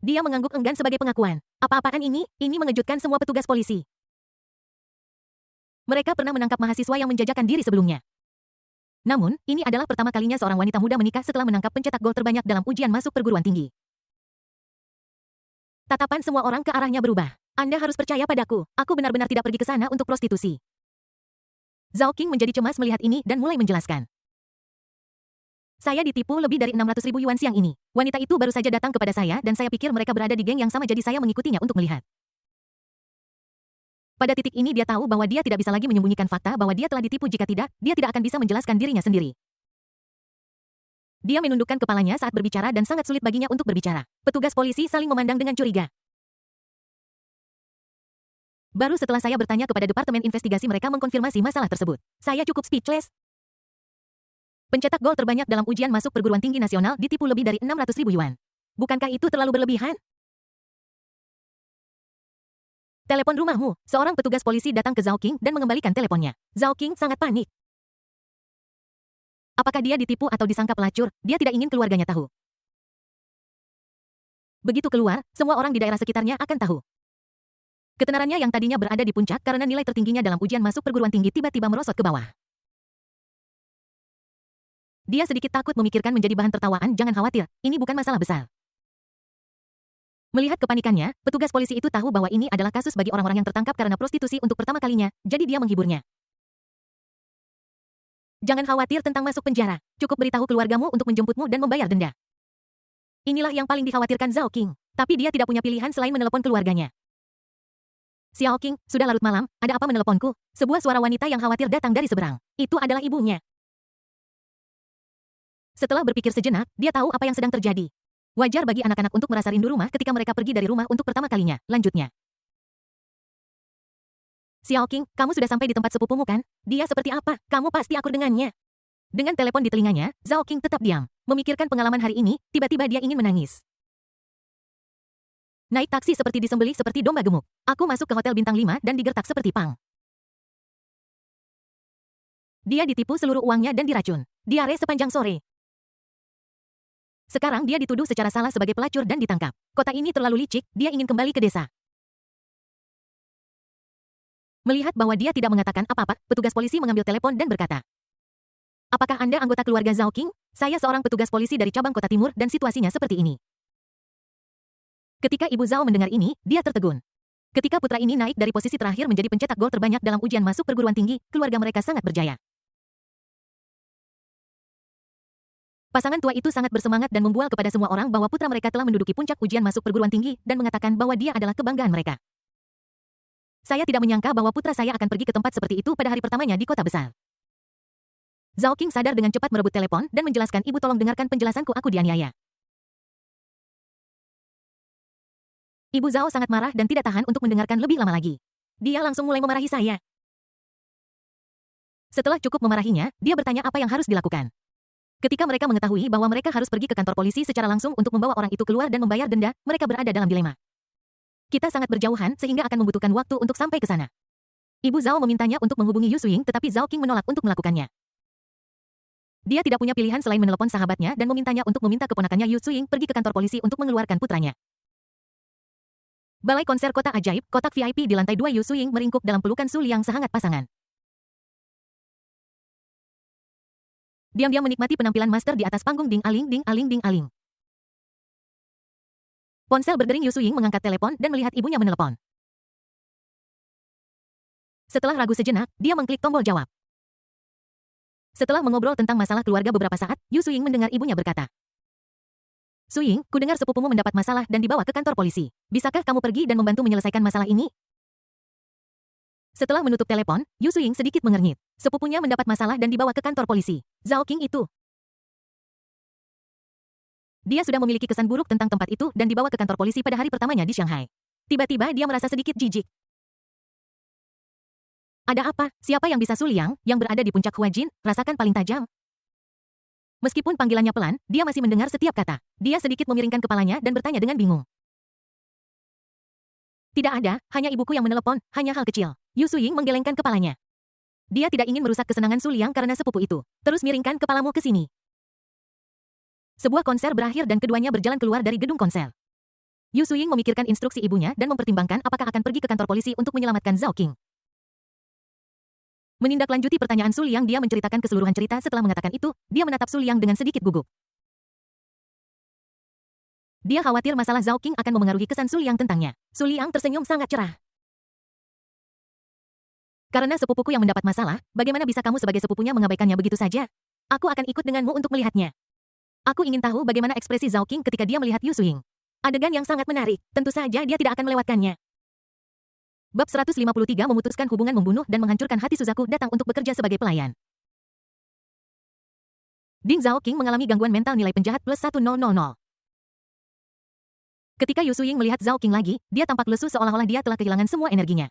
[SPEAKER 1] Dia mengangguk enggan sebagai pengakuan. Apa-apaan ini? Ini mengejutkan semua petugas polisi. Mereka pernah menangkap mahasiswa yang menjajakan diri sebelumnya. Namun, ini adalah pertama kalinya seorang wanita muda menikah setelah menangkap pencetak gol terbanyak dalam ujian masuk perguruan tinggi. Tatapan semua orang ke arahnya berubah. Anda harus percaya padaku, aku benar-benar tidak pergi ke sana untuk prostitusi. Zhao Qing menjadi cemas melihat ini dan mulai menjelaskan. Saya ditipu lebih dari 600.000 yuan siang ini. Wanita itu baru saja datang kepada saya dan saya pikir mereka berada di geng yang sama jadi saya mengikutinya untuk melihat. Pada titik ini dia tahu bahwa dia tidak bisa lagi menyembunyikan fakta bahwa dia telah ditipu jika tidak, dia tidak akan bisa menjelaskan dirinya sendiri. Dia menundukkan kepalanya saat berbicara dan sangat sulit baginya untuk berbicara. Petugas polisi saling memandang dengan curiga. Baru setelah saya bertanya kepada Departemen Investigasi mereka mengkonfirmasi masalah tersebut. Saya cukup speechless. Pencetak gol terbanyak dalam ujian masuk perguruan tinggi nasional ditipu lebih dari 600.000 yuan. Bukankah itu terlalu berlebihan? Telepon rumahmu. Seorang petugas polisi datang ke Zhao Qing dan mengembalikan teleponnya. Zhao Qing sangat panik. Apakah dia ditipu atau disangka pelacur? Dia tidak ingin keluarganya tahu. Begitu keluar, semua orang di daerah sekitarnya akan tahu. Ketenarannya yang tadinya berada di puncak karena nilai tertingginya dalam ujian masuk perguruan tinggi tiba-tiba merosot ke bawah. Dia sedikit takut memikirkan menjadi bahan tertawaan, jangan khawatir, ini bukan masalah besar. Melihat kepanikannya, petugas polisi itu tahu bahwa ini adalah kasus bagi orang-orang yang tertangkap karena prostitusi untuk pertama kalinya, jadi dia menghiburnya. Jangan khawatir tentang masuk penjara, cukup beritahu keluargamu untuk menjemputmu dan membayar denda. Inilah yang paling dikhawatirkan Zhao Qing, tapi dia tidak punya pilihan selain menelepon keluarganya. Xiao Qing, sudah larut malam, ada apa meneleponku? Sebuah suara wanita yang khawatir datang dari seberang. Itu adalah ibunya. Setelah berpikir sejenak, dia tahu apa yang sedang terjadi. Wajar bagi anak-anak untuk merasa rindu rumah ketika mereka pergi dari rumah untuk pertama kalinya. Lanjutnya. Xiao Qing, kamu sudah sampai di tempat sepupumu kan? Dia seperti apa? Kamu pasti akur dengannya. Dengan telepon di telinganya, Zhao Qing tetap diam. Memikirkan pengalaman hari ini, tiba-tiba dia ingin menangis. Naik taksi seperti disembelih seperti domba gemuk. Aku masuk ke hotel bintang 5 dan digertak seperti pang. Dia ditipu seluruh uangnya dan diracun. Diare sepanjang sore. Sekarang dia dituduh secara salah sebagai pelacur dan ditangkap. Kota ini terlalu licik, dia ingin kembali ke desa. Melihat bahwa dia tidak mengatakan apa-apa, petugas polisi mengambil telepon dan berkata, "Apakah Anda anggota keluarga Zhao Qing? Saya seorang petugas polisi dari cabang Kota Timur dan situasinya seperti ini." Ketika Ibu Zhao mendengar ini, dia tertegun. Ketika putra ini naik dari posisi terakhir menjadi pencetak gol terbanyak dalam ujian masuk perguruan tinggi, keluarga mereka sangat berjaya. Pasangan tua itu sangat bersemangat dan membual kepada semua orang bahwa putra mereka telah menduduki puncak ujian masuk perguruan tinggi dan mengatakan bahwa dia adalah kebanggaan mereka. Saya tidak menyangka bahwa putra saya akan pergi ke tempat seperti itu pada hari pertamanya di kota besar. Zhao Qing sadar dengan cepat merebut telepon dan menjelaskan, "Ibu, tolong dengarkan penjelasanku, aku dianiaya." Ibu Zhao sangat marah dan tidak tahan untuk mendengarkan lebih lama lagi. Dia langsung mulai memarahi saya. Setelah cukup memarahinya, dia bertanya apa yang harus dilakukan. Ketika mereka mengetahui bahwa mereka harus pergi ke kantor polisi secara langsung untuk membawa orang itu keluar dan membayar denda, mereka berada dalam dilema. Kita sangat berjauhan sehingga akan membutuhkan waktu untuk sampai ke sana. Ibu Zhao memintanya untuk menghubungi Yu Suing, tetapi Zhao Qing menolak untuk melakukannya. Dia tidak punya pilihan selain menelepon sahabatnya dan memintanya untuk meminta keponakannya Yu Suing pergi ke kantor polisi untuk mengeluarkan putranya. Balai konser kota ajaib, kotak VIP di lantai 2. Yu Suing meringkuk dalam pelukan Su Liang sehangat pasangan. Diam-diam menikmati penampilan master di atas panggung. Ding aling ding aling ding aling. Ponsel berdering. Yu Suing mengangkat telepon dan melihat ibunya menelepon. Setelah ragu sejenak, dia mengklik tombol jawab. Setelah mengobrol tentang masalah keluarga beberapa saat, Yu Suing mendengar ibunya berkata, "Suing, ku dengar sepupumu mendapat masalah dan dibawa ke kantor polisi. Bisakah kamu pergi dan membantu menyelesaikan masalah ini?" Setelah menutup telepon, Yu Suing sedikit mengernyit. Sepupunya mendapat masalah dan dibawa ke kantor polisi. Zhao Qing itu. Dia sudah memiliki kesan buruk tentang tempat itu dan dibawa ke kantor polisi pada hari pertamanya di Shanghai. Tiba-tiba dia merasa sedikit jijik. Ada apa? Siapa yang bisa Su Liang, yang berada di puncak Huajin, rasakan paling tajam? Meskipun panggilannya pelan, dia masih mendengar setiap kata. Dia sedikit memiringkan kepalanya dan bertanya dengan bingung. Tidak ada, hanya ibuku yang menelepon, hanya hal kecil. Yu Suing menggelengkan kepalanya. Dia tidak ingin merusak kesenangan Su Liang karena sepupu itu. Terus miringkan kepalamu ke sini. Sebuah konser berakhir dan keduanya berjalan keluar dari gedung konser. Yu Suing memikirkan instruksi ibunya dan mempertimbangkan apakah akan pergi ke kantor polisi untuk menyelamatkan Zhao Qing. Menindaklanjuti pertanyaan Su Liang, dia menceritakan keseluruhan cerita. Setelah mengatakan itu, dia menatap Su Liang dengan sedikit gugup. Dia khawatir masalah Zhao Qing akan memengaruhi kesan Su Liang tentangnya. Su Liang tersenyum sangat cerah. Karena sepupuku yang mendapat masalah, bagaimana bisa kamu sebagai sepupunya mengabaikannya begitu saja? Aku akan ikut denganmu untuk melihatnya. Aku ingin tahu bagaimana ekspresi Zhao Qing ketika dia melihat Yu Suing. Adegan yang sangat menarik, tentu saja dia tidak akan melewatkannya. Bab 153 memutuskan hubungan membunuh dan menghancurkan hati. Suzaku datang untuk bekerja sebagai pelayan. Ding Zhao Qing mengalami gangguan mental nilai penjahat +1000. Ketika Yu Suing melihat Zhao Qing lagi, dia tampak lesu seolah-olah dia telah kehilangan semua energinya.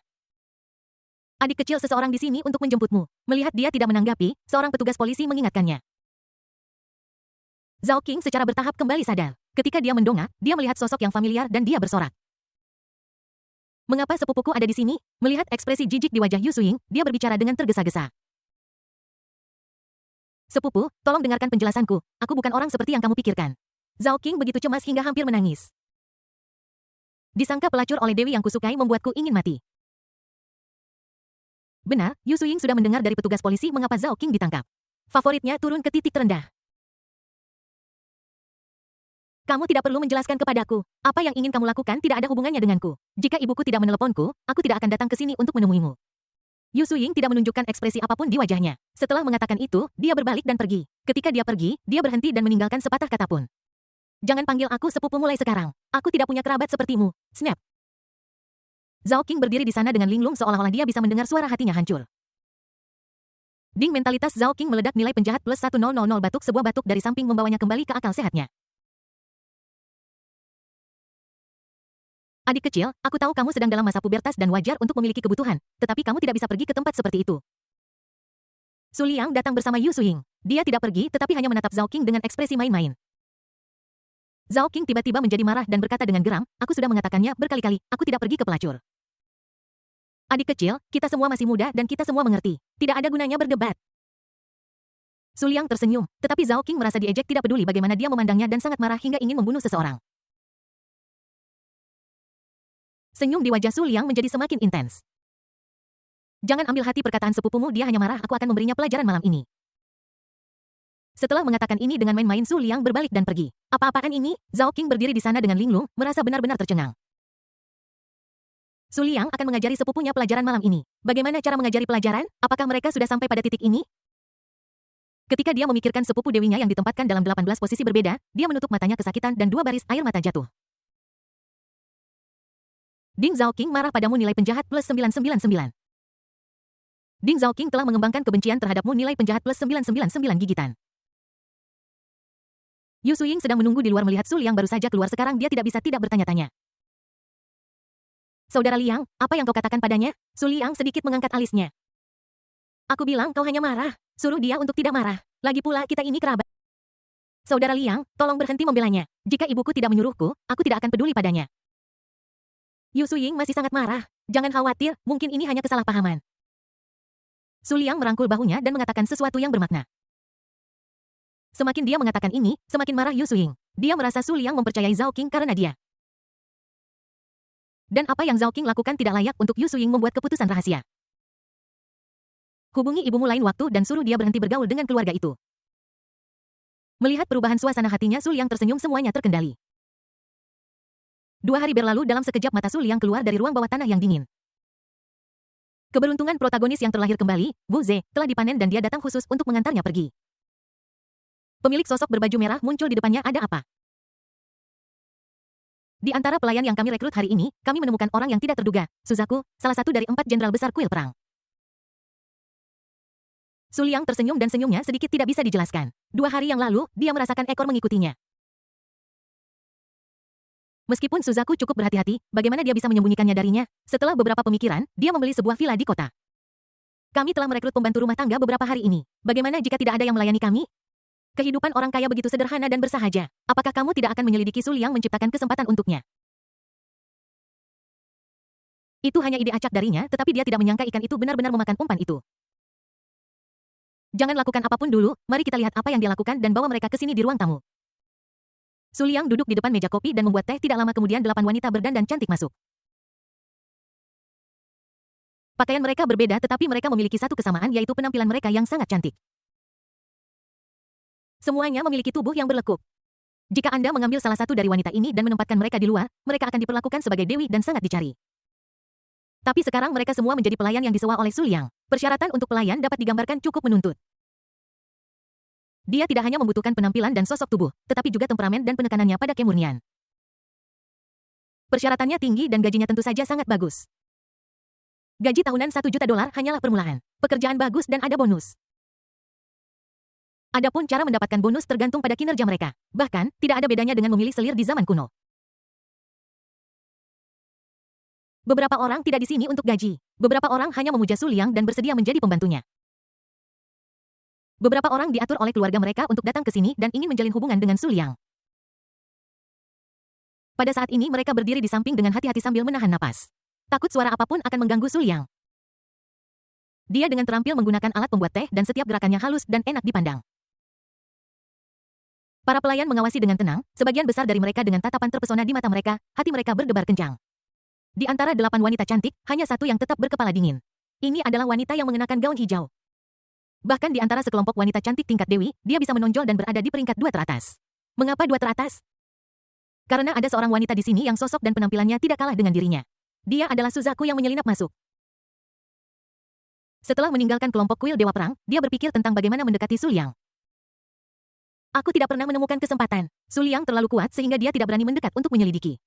[SPEAKER 1] Adik kecil seseorang di sini untuk menjemputmu. Melihat dia tidak menanggapi, seorang petugas polisi mengingatkannya. Zhao Qing secara bertahap kembali sadar. Ketika dia mendongak, dia melihat sosok yang familiar dan dia bersorak. Mengapa sepupuku ada di sini? Melihat ekspresi jijik di wajah Yu Suing, dia berbicara dengan tergesa-gesa. Sepupu, tolong dengarkan penjelasanku. Aku bukan orang seperti yang kamu pikirkan. Zhao Qing begitu cemas hingga hampir menangis. Disangka pelacur oleh Dewi yang kusukai membuatku ingin mati. Benar, Yu Suing sudah mendengar dari petugas polisi mengapa Zhao Qing ditangkap. Favoritnya turun ke titik terendah. Kamu tidak perlu menjelaskan kepadaku. Apa yang ingin kamu lakukan tidak ada hubungannya denganku. Jika ibuku tidak meneleponku, aku tidak akan datang ke sini untuk menemuimu. Yu Suing tidak menunjukkan ekspresi apapun di wajahnya. Setelah mengatakan itu, dia berbalik dan pergi. Ketika dia pergi, dia berhenti dan meninggalkan sepatah kata pun. Jangan panggil aku sepupu mulai sekarang. Aku tidak punya kerabat sepertimu. Snap. Zhao King berdiri di sana dengan linglung seolah-olah dia bisa mendengar suara hatinya hancur. Ding, mentalitas Zhao King meledak. Nilai penjahat plus 1000. Batuk, sebuah batuk dari samping membawanya kembali ke akal sehatnya. Adik kecil, aku tahu kamu sedang dalam masa pubertas dan wajar untuk memiliki kebutuhan, tetapi kamu tidak bisa pergi ke tempat seperti itu. Su Liang datang bersama Yu Suying. Dia tidak pergi tetapi hanya menatap Zhao King dengan ekspresi main-main. Zhao King tiba-tiba menjadi marah dan berkata dengan geram, aku sudah mengatakannya berkali-kali, aku tidak pergi ke pelacur. Adik kecil, kita semua masih muda dan kita semua mengerti. Tidak ada gunanya berdebat. Su Liang tersenyum, tetapi Zhao King merasa diejek, tidak peduli bagaimana dia memandangnya dan sangat marah hingga ingin membunuh seseorang. Senyum di wajah Su Liang menjadi semakin intens. Jangan ambil hati perkataan sepupumu, dia hanya marah, aku akan memberinya pelajaran malam ini. Setelah mengatakan ini dengan main-main, Su Liang berbalik dan pergi. Apa-apaan ini? Zhao King berdiri di sana dengan linglung, merasa benar-benar tercengang. Su Liang akan mengajari sepupunya pelajaran malam ini. Bagaimana cara mengajari pelajaran? Apakah mereka sudah sampai pada titik ini? Ketika dia memikirkan sepupu dewinya yang ditempatkan dalam 18 posisi berbeda, dia menutup matanya kesakitan dan 2 baris air mata jatuh. Ding, Zhao King marah padamu, nilai penjahat plus 999. Ding, Zhao King telah mengembangkan kebencian terhadapmu, nilai penjahat plus 999 gigitan. Yu Suying sedang menunggu di luar melihat Su Liang baru saja keluar, sekarang dia tidak bisa tidak bertanya-tanya. Saudara Liang, apa yang kau katakan padanya? Su Liang sedikit mengangkat alisnya. Aku bilang kau hanya marah. Suruh dia untuk tidak marah. Lagi pula kita ini kerabat. Saudara Liang, tolong berhenti membelanya. Jika ibuku tidak menyuruhku, aku tidak akan peduli padanya. Yu Suying masih sangat marah. Jangan khawatir, mungkin ini hanya kesalahpahaman. Su Liang merangkul bahunya dan mengatakan sesuatu yang bermakna. Semakin dia mengatakan ini, semakin marah Yu Suying. Dia merasa Su Liang mempercayai Zhao King karena dia. Dan apa yang Zhao King lakukan tidak layak untuk Yu Suying membuat keputusan rahasia. Hubungi ibumu lain waktu dan suruh dia berhenti bergaul dengan keluarga itu. Melihat perubahan suasana hatinya, Su Liang tersenyum, semuanya terkendali. 2 hari berlalu, dalam sekejap mata Su Liang keluar dari ruang bawah tanah yang dingin. Keberuntungan protagonis yang terlahir kembali, Wu Ze, telah dipanen dan dia datang khusus untuk mengantarnya pergi. Pemilik sosok berbaju merah muncul di depannya, ada apa? Di antara pelayan yang kami rekrut hari ini, kami menemukan orang yang tidak terduga, Suzaku, salah satu dari 4 jenderal besar kuil perang. Su Liang tersenyum dan senyumnya sedikit tidak bisa dijelaskan. 2 hari yang lalu, dia merasakan ekor mengikutinya. Meskipun Suzaku cukup berhati-hati, bagaimana dia bisa menyembunyikannya darinya? Setelah beberapa pemikiran, dia membeli sebuah villa di kota. Kami telah merekrut pembantu rumah tangga beberapa hari ini. Bagaimana jika tidak ada yang melayani kami? Kehidupan orang kaya begitu sederhana dan bersahaja. Apakah kamu tidak akan menyelidiki Su Liang menciptakan kesempatan untuknya? Itu hanya ide acak darinya, tetapi dia tidak menyangka ikan itu benar-benar memakan umpan itu. Jangan lakukan apapun dulu, mari kita lihat apa yang dia lakukan dan bawa mereka ke sini di ruang tamu. Su Liang duduk di depan meja kopi dan membuat teh. Tidak lama kemudian 8 wanita berdandan cantik masuk. Pakaian mereka berbeda tetapi mereka memiliki satu kesamaan, yaitu penampilan mereka yang sangat cantik. Semuanya memiliki tubuh yang berlekuk. Jika Anda mengambil salah satu dari wanita ini dan menempatkan mereka di luar, mereka akan diperlakukan sebagai dewi dan sangat dicari. Tapi sekarang mereka semua menjadi pelayan yang disewa oleh Su Liang. Persyaratan untuk pelayan dapat digambarkan cukup menuntut. Dia tidak hanya membutuhkan penampilan dan sosok tubuh, tetapi juga temperamen dan penekanannya pada kemurnian. Persyaratannya tinggi dan gajinya tentu saja sangat bagus. Gaji tahunan $1 juta hanyalah permulaan. Pekerjaan bagus dan ada bonus. Adapun cara mendapatkan bonus tergantung pada kinerja mereka. Bahkan, tidak ada bedanya dengan memilih selir di zaman kuno. Beberapa orang tidak di sini untuk gaji. Beberapa orang hanya memuja Su Liang dan bersedia menjadi pembantunya. Beberapa orang diatur oleh keluarga mereka untuk datang ke sini dan ingin menjalin hubungan dengan Su Liang. Pada saat ini mereka berdiri di samping dengan hati-hati sambil menahan napas. Takut suara apapun akan mengganggu Su Liang. Dia dengan terampil menggunakan alat pembuat teh dan setiap gerakannya halus dan enak dipandang. Para pelayan mengawasi dengan tenang, sebagian besar dari mereka dengan tatapan terpesona di mata mereka, hati mereka berdebar kencang. Di antara 8 wanita cantik, hanya satu yang tetap berkepala dingin. Ini adalah wanita yang mengenakan gaun hijau. Bahkan di antara sekelompok wanita cantik tingkat dewi, dia bisa menonjol dan berada di peringkat 2 teratas. Mengapa 2 teratas? Karena ada seorang wanita di sini yang sosok dan penampilannya tidak kalah dengan dirinya. Dia adalah Suzaku yang menyelinap masuk. Setelah meninggalkan kelompok kuil Dewa Perang, dia berpikir tentang bagaimana mendekati Su Liang. Aku tidak pernah menemukan kesempatan. Su Liang terlalu kuat sehingga dia tidak berani mendekat untuk menyelidiki.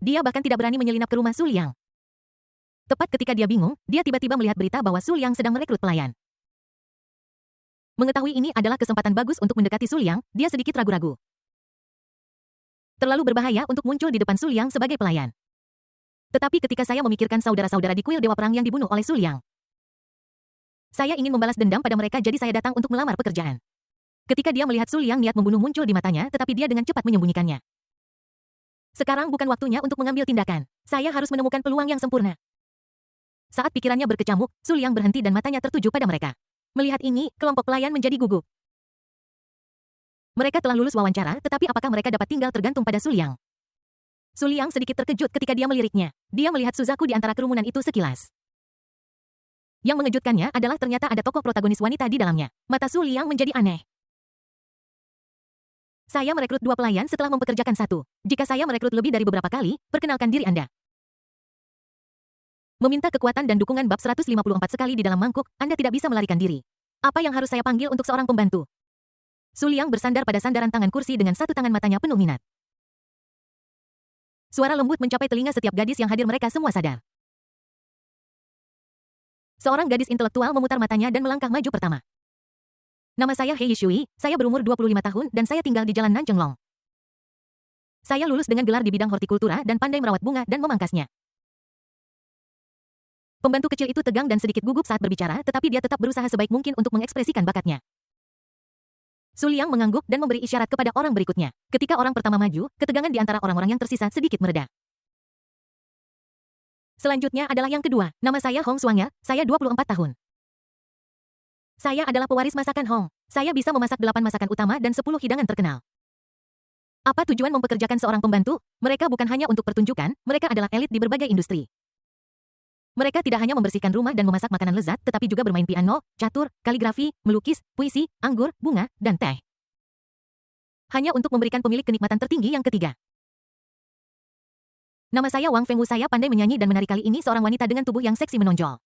[SPEAKER 1] Dia bahkan tidak berani menyelinap ke rumah Su Liang. Tepat ketika dia bingung, dia tiba-tiba melihat berita bahwa Su Liang sedang merekrut pelayan. Mengetahui ini adalah kesempatan bagus untuk mendekati Su Liang, dia sedikit ragu-ragu. Terlalu berbahaya untuk muncul di depan Su Liang sebagai pelayan. Tetapi ketika saya memikirkan saudara-saudara di kuil Dewa Perang yang dibunuh oleh Su Liang, saya ingin membalas dendam pada mereka, jadi saya datang untuk melamar pekerjaan. Ketika dia melihat Su Liang, niat membunuh muncul di matanya, tetapi dia dengan cepat menyembunyikannya. Sekarang bukan waktunya untuk mengambil tindakan. Saya harus menemukan peluang yang sempurna. Saat pikirannya berkecamuk, Su Liang berhenti dan matanya tertuju pada mereka. Melihat ini, kelompok pelayan menjadi gugup. Mereka telah lulus wawancara, tetapi apakah mereka dapat tinggal tergantung pada Su Liang? Su Liang sedikit terkejut ketika dia meliriknya. Dia melihat Suzaku di antara kerumunan itu sekilas. Yang mengejutkannya adalah ternyata ada tokoh protagonis wanita di dalamnya. Mata Su Liang menjadi aneh. Saya merekrut 2 pelayan setelah mempekerjakan 1. Jika saya merekrut lebih dari beberapa kali, perkenalkan diri Anda. Meminta kekuatan dan dukungan bab 154 sekali di dalam mangkuk, Anda tidak bisa melarikan diri. Apa yang harus saya panggil untuk seorang pembantu? Su Liang bersandar pada sandaran tangan kursi dengan satu tangan, matanya penuh minat. Suara lembut mencapai telinga setiap gadis yang hadir, mereka semua sadar. Seorang gadis intelektual memutar matanya dan melangkah maju pertama. Nama saya He Yishui, saya berumur 25 tahun dan saya tinggal di Jalan Nanjenglong. Saya lulus dengan gelar di bidang hortikultura dan pandai merawat bunga dan memangkasnya. Pembantu kecil itu tegang dan sedikit gugup saat berbicara, tetapi dia tetap berusaha sebaik mungkin untuk mengekspresikan bakatnya. Su Liang mengangguk dan memberi isyarat kepada orang berikutnya. Ketika orang pertama maju, ketegangan di antara orang-orang yang tersisa sedikit mereda. Selanjutnya adalah yang kedua. Nama saya Hong Xuangya, saya 24 tahun. Saya adalah pewaris masakan Hong. Saya bisa memasak 8 masakan utama dan 10 hidangan terkenal. Apa tujuan mempekerjakan seorang pembantu? Mereka bukan hanya untuk pertunjukan, mereka adalah elit di berbagai industri. Mereka tidak hanya membersihkan rumah dan memasak makanan lezat, tetapi juga bermain piano, catur, kaligrafi, melukis, puisi, anggur, bunga, dan teh. Hanya untuk memberikan pemilik kenikmatan tertinggi yang ketiga. Nama saya Wang Fengwu, saya pandai menyanyi dan menari. Kali ini seorang wanita dengan tubuh yang seksi menonjol.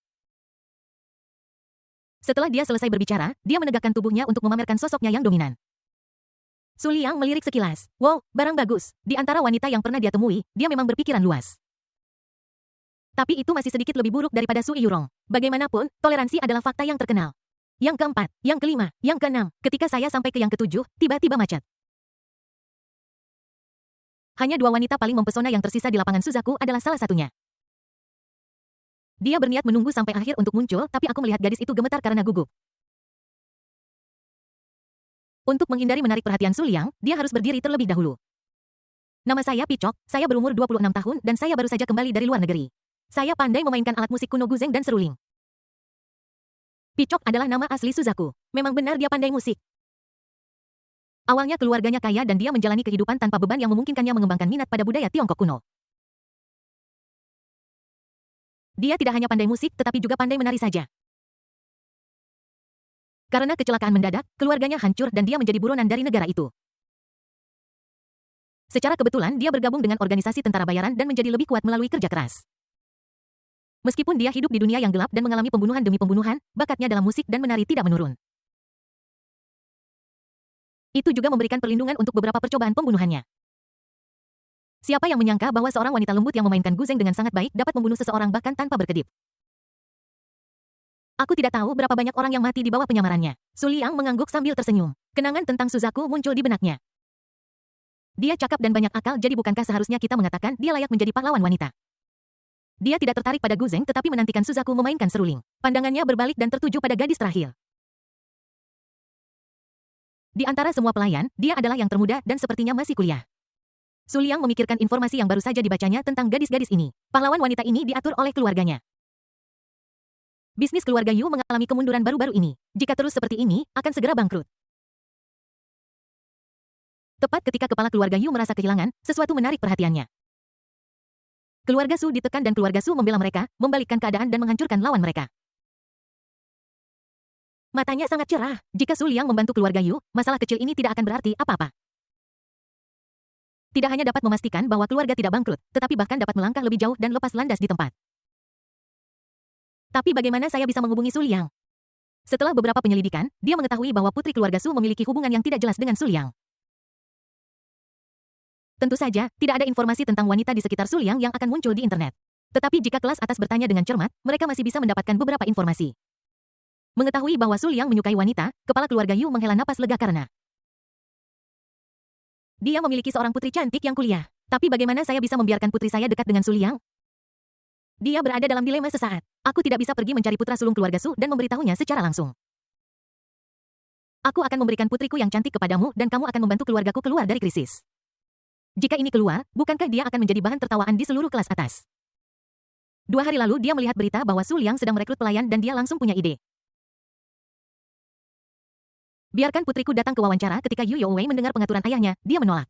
[SPEAKER 1] Setelah dia selesai berbicara, dia menegakkan tubuhnya untuk memamerkan sosoknya yang dominan. Su Liang melirik sekilas. Wow, barang bagus. Di antara wanita yang pernah dia temui, dia memang berpikiran luas. Tapi itu masih sedikit lebih buruk daripada Su Yurong. Bagaimanapun, toleransi adalah fakta yang terkenal. Yang keempat, yang kelima, yang keenam. Ketika saya sampai ke yang ketujuh, tiba-tiba macet. Hanya 2 wanita paling mempesona yang tersisa di lapangan Suzaku adalah salah satunya. Dia berniat menunggu sampai akhir untuk muncul, tapi aku melihat gadis itu gemetar karena gugup. Untuk menghindari menarik perhatian Su Liang, dia harus berdiri terlebih dahulu. Nama saya Picok, saya berumur 26 tahun dan saya baru saja kembali dari luar negeri. Saya pandai memainkan alat musik kuno guzeng dan seruling. Picok adalah nama asli Suzaku. Memang benar dia pandai musik. Awalnya keluarganya kaya dan dia menjalani kehidupan tanpa beban yang memungkinkannya mengembangkan minat pada budaya Tiongkok kuno. Dia tidak hanya pandai musik tetapi juga pandai menari saja. Karena kecelakaan mendadak, keluarganya hancur dan dia menjadi buronan dari negara itu. Secara kebetulan dia bergabung dengan organisasi tentara bayaran dan menjadi lebih kuat melalui kerja keras. Meskipun dia hidup di dunia yang gelap dan mengalami pembunuhan demi pembunuhan, bakatnya dalam musik dan menari tidak menurun. Itu juga memberikan perlindungan untuk beberapa percobaan pembunuhannya. Siapa yang menyangka bahwa seorang wanita lembut yang memainkan guzeng dengan sangat baik dapat membunuh seseorang bahkan tanpa berkedip. Aku tidak tahu berapa banyak orang yang mati di bawah penyamarannya. Su Liang mengangguk sambil tersenyum. Kenangan tentang Suzaku muncul di benaknya. Dia cakap dan banyak akal, jadi bukankah seharusnya kita mengatakan dia layak menjadi pahlawan wanita? Dia tidak tertarik pada guzeng tetapi menantikan Suzaku memainkan seruling. Pandangannya berbalik dan tertuju pada gadis terakhir. Di antara semua pelayan, dia adalah yang termuda dan sepertinya masih kuliah. Su Liang memikirkan informasi yang baru saja dibacanya tentang gadis-gadis ini. Pahlawan wanita ini diatur oleh keluarganya. Bisnis keluarga Yu mengalami kemunduran baru-baru ini. Jika terus seperti ini, akan segera bangkrut. Tepat ketika kepala keluarga Yu merasa kehilangan, sesuatu menarik perhatiannya. Keluarga Su ditekan dan keluarga Su membela mereka, membalikkan keadaan dan menghancurkan lawan mereka. Matanya sangat cerah. Jika Su Liang membantu keluarga Yu, masalah kecil ini tidak akan berarti apa-apa. Tidak hanya dapat memastikan bahwa keluarga tidak bangkrut, tetapi bahkan dapat melangkah lebih jauh dan lepas landas di tempat. Tapi bagaimana saya bisa menghubungi Su Liang? Setelah beberapa penyelidikan, dia mengetahui bahwa putri keluarga Su memiliki hubungan yang tidak jelas dengan Su Liang. Tentu saja, tidak ada informasi tentang wanita di sekitar Su Liang yang akan muncul di internet. Tetapi jika kelas atas bertanya dengan cermat, mereka masih bisa mendapatkan beberapa informasi. Mengetahui bahwa Su Liang menyukai wanita, kepala keluarga Yu menghela napas lega karena dia memiliki seorang putri cantik yang kuliah. Tapi bagaimana saya bisa membiarkan putri saya dekat dengan Su Liang? Dia berada dalam dilema sesaat. Aku tidak bisa pergi mencari putra sulung keluarga Su dan memberitahunya secara langsung. Aku akan memberikan putriku yang cantik kepadamu dan kamu akan membantu keluargaku keluar dari krisis. Jika ini keluar, bukankah dia akan menjadi bahan tertawaan di seluruh kelas atas? 2 hari lalu dia melihat berita bahwa Su Liang sedang merekrut pelayan dan dia langsung punya ide. Biarkan putriku datang ke wawancara. Ketika Yu Youwei mendengar pengaturan ayahnya, dia menolak.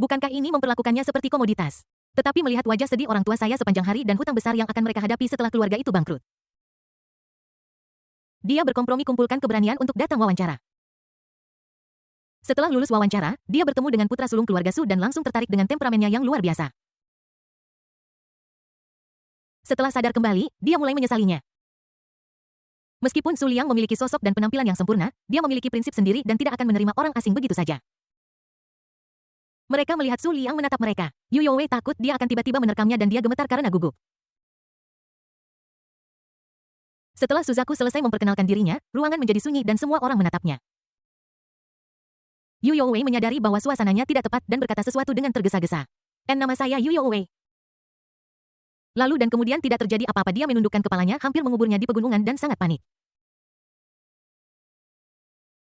[SPEAKER 1] Bukankah ini memperlakukannya seperti komoditas? Tetapi melihat wajah sedih orang tua saya sepanjang hari dan hutang besar yang akan mereka hadapi setelah keluarga itu bangkrut. Dia berkompromi kumpulkan keberanian untuk datang wawancara. Setelah lulus wawancara, dia bertemu dengan putra sulung keluarga Su dan langsung tertarik dengan temperamennya yang luar biasa. Setelah sadar kembali, dia mulai menyesalinya. Meskipun Su Liang memiliki sosok dan penampilan yang sempurna, dia memiliki prinsip sendiri dan tidak akan menerima orang asing begitu saja. Mereka melihat Su Liang menatap mereka. Yu Youwei takut dia akan tiba-tiba menerkamnya dan dia gemetar karena gugup. Setelah Suzaku selesai memperkenalkan dirinya, ruangan menjadi sunyi dan semua orang menatapnya. Yu Youwei menyadari bahwa suasananya tidak tepat dan berkata sesuatu dengan tergesa-gesa. Nama saya Yu Youwei. Lalu dan kemudian tidak terjadi apa-apa. Dia menundukkan kepalanya hampir menguburnya di pegunungan dan sangat panik.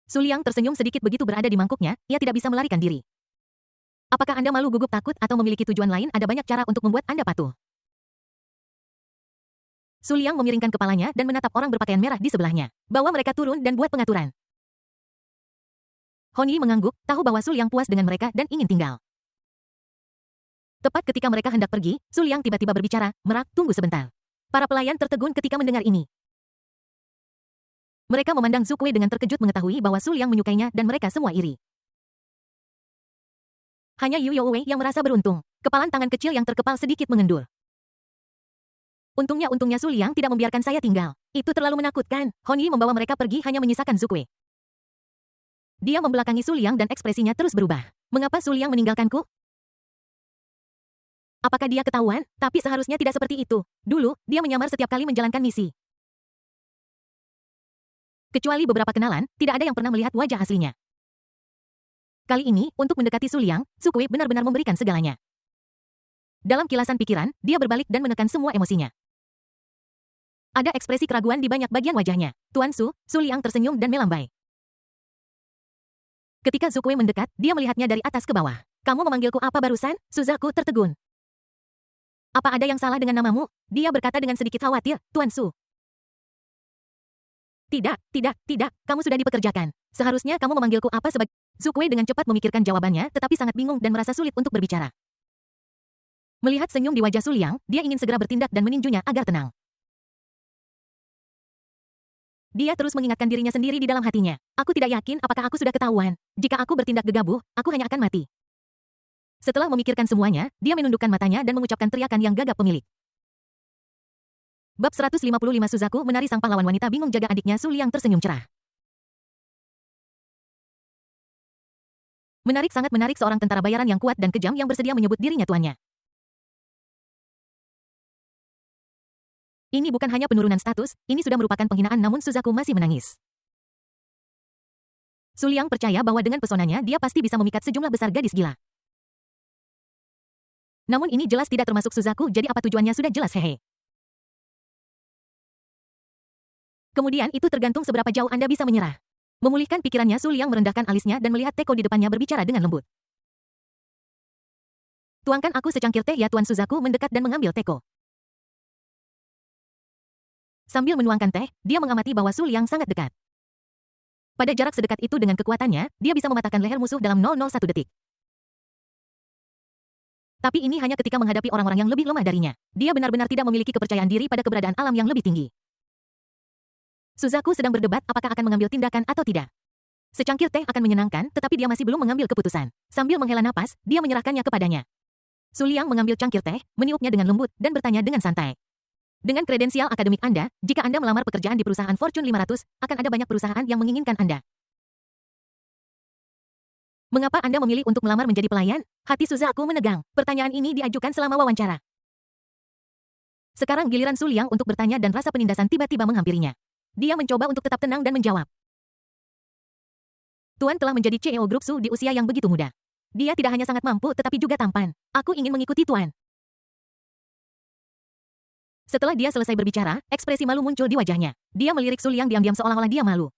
[SPEAKER 1] Su Liang tersenyum sedikit begitu berada di mangkuknya, ia tidak bisa melarikan diri. Apakah Anda malu, gugup, takut, atau memiliki tujuan lain? Ada banyak cara untuk membuat Anda patuh. Su Liang memiringkan kepalanya dan menatap orang berpakaian merah di sebelahnya. Bawa mereka turun dan buat pengaturan. Hon Yi mengangguk, tahu bahwa Su Liang puas dengan mereka dan ingin tinggal. Tepat ketika mereka hendak pergi, Su Liang tiba-tiba berbicara, "Merak, tunggu sebentar." Para pelayan tertegun ketika mendengar ini. Mereka memandang Zhu Kuei dengan terkejut mengetahui bahwa Su Liang menyukainya dan mereka semua iri. Hanya Yu Youwei yang merasa beruntung. Kepalan tangan kecil yang terkepal sedikit mengendur. Untungnya Su Liang tidak membiarkan saya tinggal. Itu terlalu menakutkan. Hon Yi membawa mereka pergi hanya menyisakan Zhu Kuei. Dia membelakangi Su Liang dan ekspresinya terus berubah. Mengapa Su Liang meninggalkanku? Apakah dia ketahuan? Tapi seharusnya tidak seperti itu. Dulu, dia menyamar setiap kali menjalankan misi. Kecuali beberapa kenalan, tidak ada yang pernah melihat wajah aslinya. Kali ini, untuk mendekati Su Liang, Zhu Kuei benar-benar memberikan segalanya. Dalam kilasan pikiran, dia berbalik dan menekan semua emosinya. Ada ekspresi keraguan di banyak bagian wajahnya. Tuan Su, Su Liang tersenyum dan melambai. Ketika Zhu Kuei mendekat, dia melihatnya dari atas ke bawah. "Kamu memanggilku apa barusan?" Suzaku tertegun. "Apa ada yang salah dengan namamu?" Dia berkata dengan sedikit khawatir, "Tuan Su." Tidak, kamu sudah dipekerjakan. Seharusnya kamu memanggilku apa sebagai... Zhu Kuei dengan cepat memikirkan jawabannya, tetapi sangat bingung dan merasa sulit untuk berbicara. Melihat senyum di wajah Su Liang, dia ingin segera bertindak dan meninjunya agar tenang. Dia terus mengingatkan dirinya sendiri di dalam hatinya. "Aku tidak yakin apakah aku sudah ketahuan. Jika aku bertindak gegabah, aku hanya akan mati." Setelah memikirkan semuanya, dia menundukkan matanya dan mengucapkan teriakan yang gagap pemilik. Bab 155 Suzaku menari sang pahlawan wanita bingung jaga adiknya Su Liang tersenyum cerah. Menarik, sangat menarik, seorang tentara bayaran yang kuat dan kejam yang bersedia menyebut dirinya tuannya. Ini bukan hanya penurunan status, ini sudah merupakan penghinaan, namun Suzaku masih menangis. Su Liang percaya bahwa dengan pesonanya dia pasti bisa memikat sejumlah besar gadis gila. Namun ini jelas tidak termasuk Suzaku, jadi apa tujuannya sudah jelas, hehe. Kemudian itu tergantung seberapa jauh Anda bisa menyerah. Memulihkan pikirannya, Su Liang merendahkan alisnya dan melihat Teko di depannya berbicara dengan lembut. "Tuangkan aku secangkir teh ya." Tuan Suzaku mendekat dan mengambil Teko. Sambil menuangkan teh, dia mengamati bahwa Su Liang sangat dekat. Pada jarak sedekat itu dengan kekuatannya, dia bisa mematahkan leher musuh dalam 001 detik. Tapi ini hanya ketika menghadapi orang-orang yang lebih lemah darinya. Dia benar-benar tidak memiliki kepercayaan diri pada keberadaan alam yang lebih tinggi. Suzaku sedang berdebat apakah akan mengambil tindakan atau tidak. Secangkir teh akan menyenangkan, tetapi dia masih belum mengambil keputusan. Sambil menghela napas, dia menyerahkannya kepadanya. Su Liang mengambil cangkir teh, meniupnya dengan lembut, dan bertanya dengan santai. "Dengan kredensial akademik Anda, jika Anda melamar pekerjaan di perusahaan Fortune 500, akan ada banyak perusahaan yang menginginkan Anda. Mengapa Anda memilih untuk melamar menjadi pelayan? Hati Suzaku menegang. Pertanyaan ini diajukan selama wawancara. Sekarang giliran Su Liang untuk bertanya dan rasa penindasan tiba-tiba menghampirinya. Dia mencoba untuk tetap tenang dan menjawab. Tuan telah menjadi CEO Grup Su di usia yang begitu muda. Dia tidak hanya sangat mampu tetapi juga tampan. Aku ingin mengikuti Tuan. Setelah dia selesai berbicara, ekspresi malu muncul di wajahnya. Dia melirik Su Liang diam-diam seolah-olah dia malu.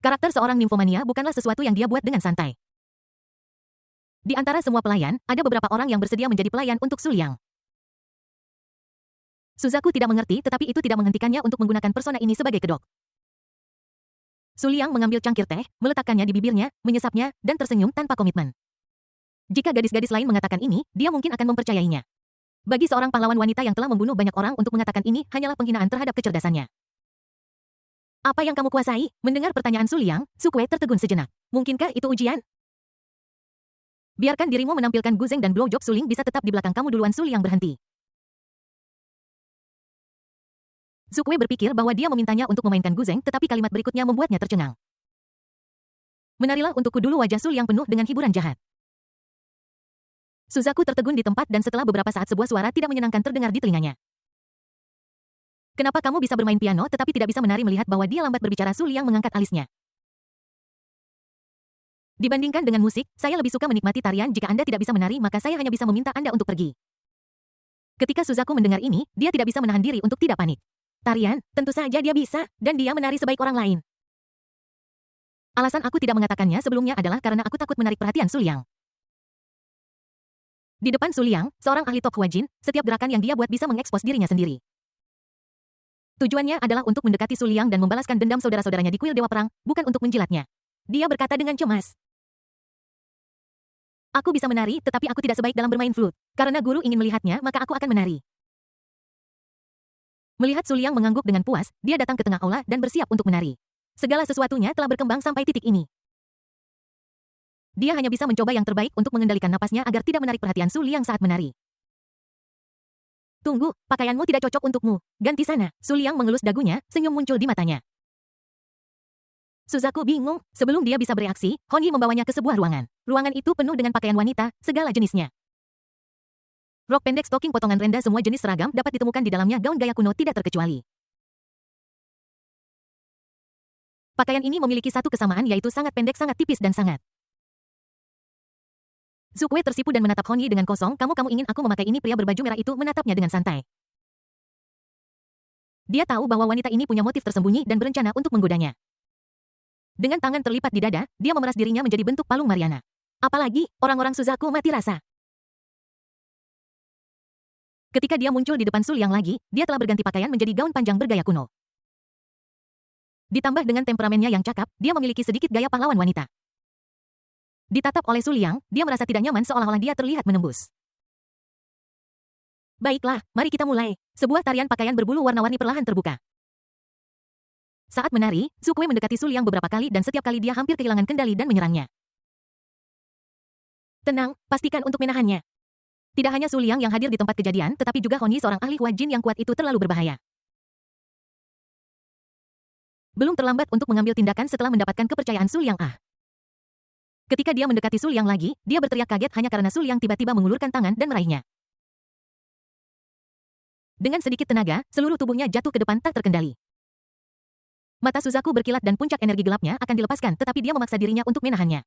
[SPEAKER 1] Karakter seorang nimfomania bukanlah sesuatu yang dia buat dengan santai. Di antara semua pelayan, ada beberapa orang yang bersedia menjadi pelayan untuk Su Liang. Suzaku tidak mengerti tetapi itu tidak menghentikannya untuk menggunakan persona ini sebagai kedok. Su Liang mengambil cangkir teh, meletakkannya di bibirnya, menyesapnya, dan tersenyum tanpa komitmen. Jika gadis-gadis lain mengatakan ini, dia mungkin akan mempercayainya. Bagi seorang pahlawan wanita yang telah membunuh banyak orang untuk mengatakan ini hanyalah penghinaan terhadap kecerdasannya. Apa yang kamu kuasai? Mendengar pertanyaan Su Liang, Su Kue tertegun sejenak. Mungkinkah itu ujian? Biarkan dirimu menampilkan guzeng dan blowjob suling bisa tetap di belakang kamu duluan. Su Liang berhenti. Su Kue berpikir bahwa dia memintanya untuk memainkan guzeng tetapi kalimat berikutnya membuatnya tercengang. Menarilah untukku dulu. Wajah Su Liang penuh dengan hiburan jahat. Suzaku tertegun di tempat dan setelah beberapa saat sebuah suara tidak menyenangkan terdengar di telinganya. Kenapa kamu bisa bermain piano tetapi tidak bisa menari? Melihat bahwa dia lambat berbicara, Su Liang mengangkat alisnya. Dibandingkan dengan musik, saya lebih suka menikmati tarian. Jika Anda tidak bisa menari, maka saya hanya bisa meminta Anda untuk pergi. Ketika Suzaku mendengar ini, dia tidak bisa menahan diri untuk tidak panik. Tarian, tentu saja dia bisa, dan dia menari sebaik orang lain. Alasan aku tidak mengatakannya sebelumnya adalah karena aku takut menarik perhatian Su Liang. Di depan Su Liang, seorang ahli Tok Hua Jin, setiap gerakan yang dia buat bisa mengekspos dirinya sendiri. Tujuannya adalah untuk mendekati Su Liang dan membalaskan dendam saudara-saudaranya di kuil Dewa Perang, bukan untuk menjilatnya. Dia berkata dengan cemas. Aku bisa menari, tetapi aku tidak sebaik dalam bermain flute. Karena guru ingin melihatnya, maka aku akan menari. Melihat Su Liang mengangguk dengan puas, dia datang ke tengah aula dan bersiap untuk menari. Segala sesuatunya telah berkembang sampai titik ini. Dia hanya bisa mencoba yang terbaik untuk mengendalikan napasnya agar tidak menarik perhatian Su Liang saat menari. Tunggu, pakaianmu tidak cocok untukmu. Ganti sana. Su Liang mengelus dagunya, senyum muncul di matanya. Suzaku bingung. Sebelum dia bisa bereaksi, Hon Yi membawanya ke sebuah ruangan. Ruangan itu penuh dengan pakaian wanita, segala jenisnya. Rok pendek, stoking potongan rendah, semua jenis seragam dapat ditemukan di dalamnya. Gaun gaya kuno tidak terkecuali. Pakaian ini memiliki satu kesamaan, yaitu sangat pendek, sangat tipis, dan sangat. Su Kue tersipu dan menatap Hon Yi dengan kosong. Kamu ingin aku memakai ini? Pria berbaju merah itu menatapnya dengan santai. Dia tahu bahwa wanita ini punya motif tersembunyi dan berencana untuk menggodanya. Dengan tangan terlipat di dada, dia memeras dirinya menjadi bentuk palung Mariana. Apalagi, orang-orang Suzaku mati rasa. Ketika dia muncul di depan Su Liang lagi, dia telah berganti pakaian menjadi gaun panjang bergaya kuno. Ditambah dengan temperamennya yang cakap, dia memiliki sedikit gaya pahlawan wanita. Ditatap oleh Su Liang, dia merasa tidak nyaman seolah-olah dia terlihat menembus. Baiklah, mari kita mulai. Sebuah tarian pakaian berbulu warna-warni perlahan terbuka. Saat menari, Su Kue mendekati Su Liang beberapa kali dan setiap kali dia hampir kehilangan kendali dan menyerangnya. Tenang, pastikan untuk menahannya. Tidak hanya Su Liang yang hadir di tempat kejadian, tetapi juga Hon Yi, seorang ahli Hua Jin yang kuat itu terlalu berbahaya. Belum terlambat untuk mengambil tindakan setelah mendapatkan kepercayaan Su Liang. Ketika dia mendekati Su Liang lagi, dia berteriak kaget hanya karena Su Liang tiba-tiba mengulurkan tangan dan meraihnya. Dengan sedikit tenaga, seluruh tubuhnya jatuh ke depan tak terkendali. Mata Suzaku berkilat dan puncak energi gelapnya akan dilepaskan, tetapi dia memaksa dirinya untuk menahannya.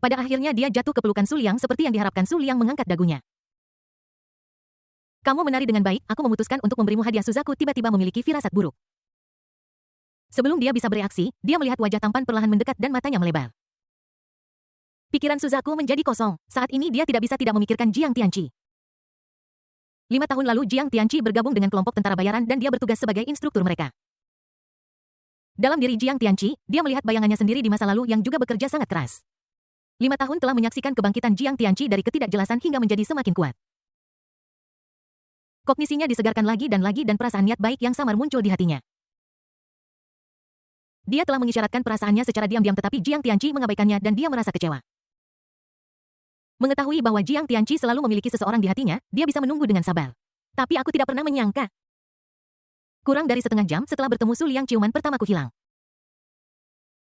[SPEAKER 1] Pada akhirnya dia jatuh ke pelukan Su Liang seperti yang diharapkan. Su Liang mengangkat dagunya. Kamu menari dengan baik, aku memutuskan untuk memberimu hadiah. Suzaku tiba-tiba memiliki firasat buruk. Sebelum dia bisa bereaksi, dia melihat wajah tampan perlahan mendekat dan matanya melebar. Pikiran Suzaku menjadi kosong. Saat ini dia tidak bisa tidak memikirkan Jiang Tianqi. 5 tahun lalu Jiang Tianqi bergabung dengan kelompok tentara bayaran dan dia bertugas sebagai instruktur mereka. Dalam diri Jiang Tianqi, dia melihat bayangannya sendiri di masa lalu yang juga bekerja sangat keras. 5 tahun telah menyaksikan kebangkitan Jiang Tianqi dari ketidakjelasan hingga menjadi semakin kuat. Kognisinya disegarkan lagi dan perasaan niat baik yang samar muncul di hatinya. Dia telah mengisyaratkan perasaannya secara diam-diam tetapi Jiang Tianqi mengabaikannya dan dia merasa kecewa. Mengetahui bahwa Jiang Tianqi selalu memiliki seseorang di hatinya, dia bisa menunggu dengan sabar. Tapi aku tidak pernah menyangka. Kurang dari setengah jam setelah bertemu Su Liang, ciuman pertamaku hilang.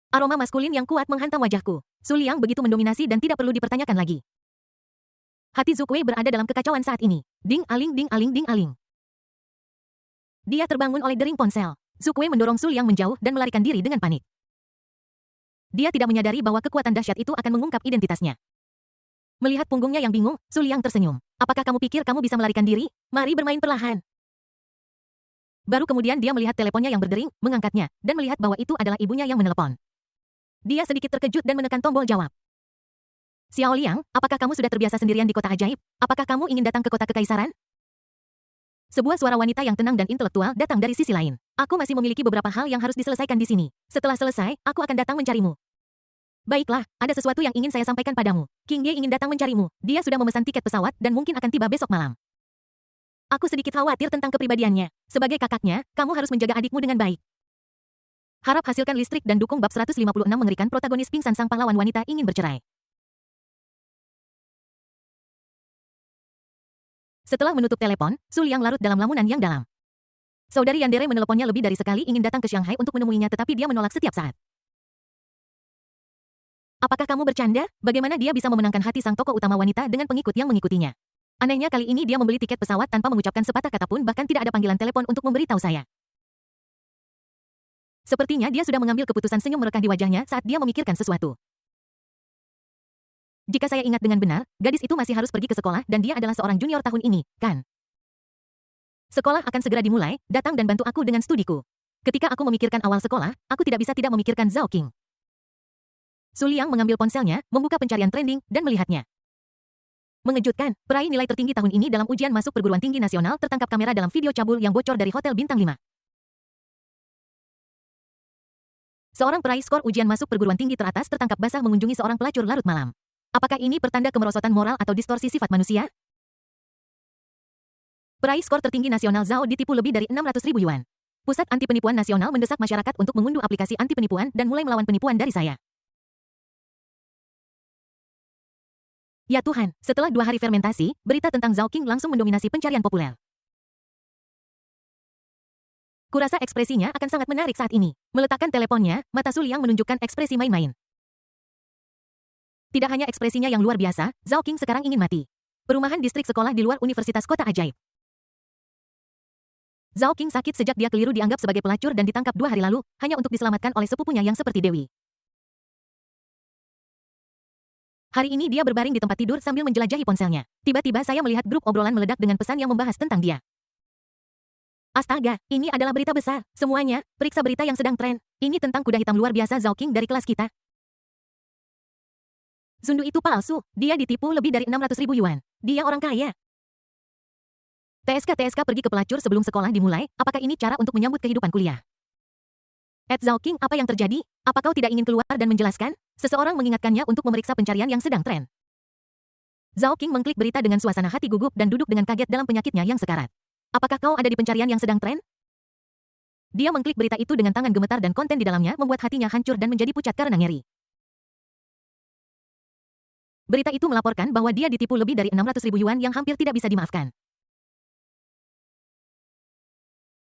[SPEAKER 1] Aroma maskulin yang kuat menghantam wajahku. Su Liang begitu mendominasi dan tidak perlu dipertanyakan lagi. Hati Zhu Kuei berada dalam kekacauan saat ini. Ding aling ding aling ding aling. Dia terbangun oleh dering ponsel. Zhu Kuei mendorong Su Liang menjauh dan melarikan diri dengan panik. Dia tidak menyadari bahwa kekuatan dahsyat itu akan mengungkap identitasnya. Melihat punggungnya yang bingung, Su Liang tersenyum. Apakah kamu pikir kamu bisa melarikan diri? Mari bermain perlahan. Baru kemudian dia melihat teleponnya yang berdering, mengangkatnya, dan melihat bahwa itu adalah ibunya yang menelepon. Dia sedikit terkejut dan menekan tombol jawab. Xiao Liang, apakah kamu sudah terbiasa sendirian di kota ajaib? Apakah kamu ingin datang ke kota kekaisaran? Sebuah suara wanita yang tenang dan intelektual datang dari sisi lain. Aku masih memiliki beberapa hal yang harus diselesaikan di sini. Setelah selesai, aku akan datang mencarimu. Baiklah, ada sesuatu yang ingin saya sampaikan padamu. King Ye ingin datang mencarimu. Dia sudah memesan tiket pesawat dan mungkin akan tiba besok malam. Aku sedikit khawatir tentang kepribadiannya. Sebagai kakaknya, kamu harus menjaga adikmu dengan baik. Harap hasilkan listrik dan dukung bab 156 mengerikan protagonis pingsan sang pahlawan wanita ingin bercerai. Setelah menutup telepon, Su Liang larut dalam lamunan yang dalam. Saudari Yandere meneleponnya lebih dari sekali ingin datang ke Shanghai untuk menemuinya tetapi dia menolak setiap saat. Apakah kamu bercanda? Bagaimana dia bisa memenangkan hati sang tokoh utama wanita dengan pengikut yang mengikutinya? Anehnya kali ini dia membeli tiket pesawat tanpa mengucapkan sepatah kata pun bahkan tidak ada panggilan telepon untuk memberitahu saya. Sepertinya dia sudah mengambil keputusan senyum merekah di wajahnya saat dia memikirkan sesuatu. Jika saya ingat dengan benar, gadis itu masih harus pergi ke sekolah dan dia adalah seorang junior tahun ini, kan? Sekolah akan segera dimulai, datang dan bantu aku dengan studiku. Ketika aku memikirkan awal sekolah, aku tidak bisa tidak memikirkan Zhao King. Su Liang mengambil ponselnya, membuka pencarian trending, dan melihatnya. Mengejutkan, peraih nilai tertinggi tahun ini dalam ujian masuk perguruan tinggi nasional tertangkap kamera dalam video cabul yang bocor dari Hotel Bintang 5. Seorang peraih skor ujian masuk perguruan tinggi teratas tertangkap basah mengunjungi seorang pelacur larut malam. Apakah ini pertanda kemerosotan moral atau distorsi sifat manusia? Peraih skor tertinggi nasional Zhao ditipu lebih dari 600.000 yuan. Pusat Anti Penipuan Nasional mendesak masyarakat untuk mengunduh aplikasi anti penipuan dan mulai melawan penipuan dari saya. Ya Tuhan, setelah 2 hari fermentasi, berita tentang Zhao King langsung mendominasi pencarian populer. Kurasa ekspresinya akan sangat menarik saat ini. Meletakkan teleponnya, mata Su Liang menunjukkan ekspresi main-main. Tidak hanya ekspresinya yang luar biasa, Zhao King sekarang ingin mati. Perumahan distrik sekolah di luar Universitas Kota Ajaib. Zhao King sakit sejak dia keliru dianggap sebagai pelacur dan ditangkap 2 hari lalu, hanya untuk diselamatkan oleh sepupunya yang seperti Dewi. Hari ini dia berbaring di tempat tidur sambil menjelajahi ponselnya. Tiba-tiba saya melihat grup obrolan meledak dengan pesan yang membahas tentang dia. Astaga, ini adalah berita besar. Semuanya, periksa berita yang sedang tren. Ini tentang kuda hitam luar biasa Zhao King dari kelas kita. Zundu itu palsu, dia ditipu lebih dari 600.000 yuan. Dia orang kaya. TSK pergi ke pelacur sebelum sekolah dimulai, apakah ini cara untuk menyambut kehidupan kuliah? Zhao King, apa yang terjadi? Apa kau tidak ingin keluar dan menjelaskan? Seseorang mengingatkannya untuk memeriksa pencarian yang sedang tren. Zhao King mengklik berita dengan suasana hati gugup dan duduk dengan kaget dalam penyakitnya yang sekarat. Apakah kau ada di pencarian yang sedang tren? Dia mengklik berita itu dengan tangan gemetar dan konten di dalamnya membuat hatinya hancur dan menjadi pucat karena ngeri. Berita itu melaporkan bahwa dia ditipu lebih dari 600.000 yuan yang hampir tidak bisa dimaafkan.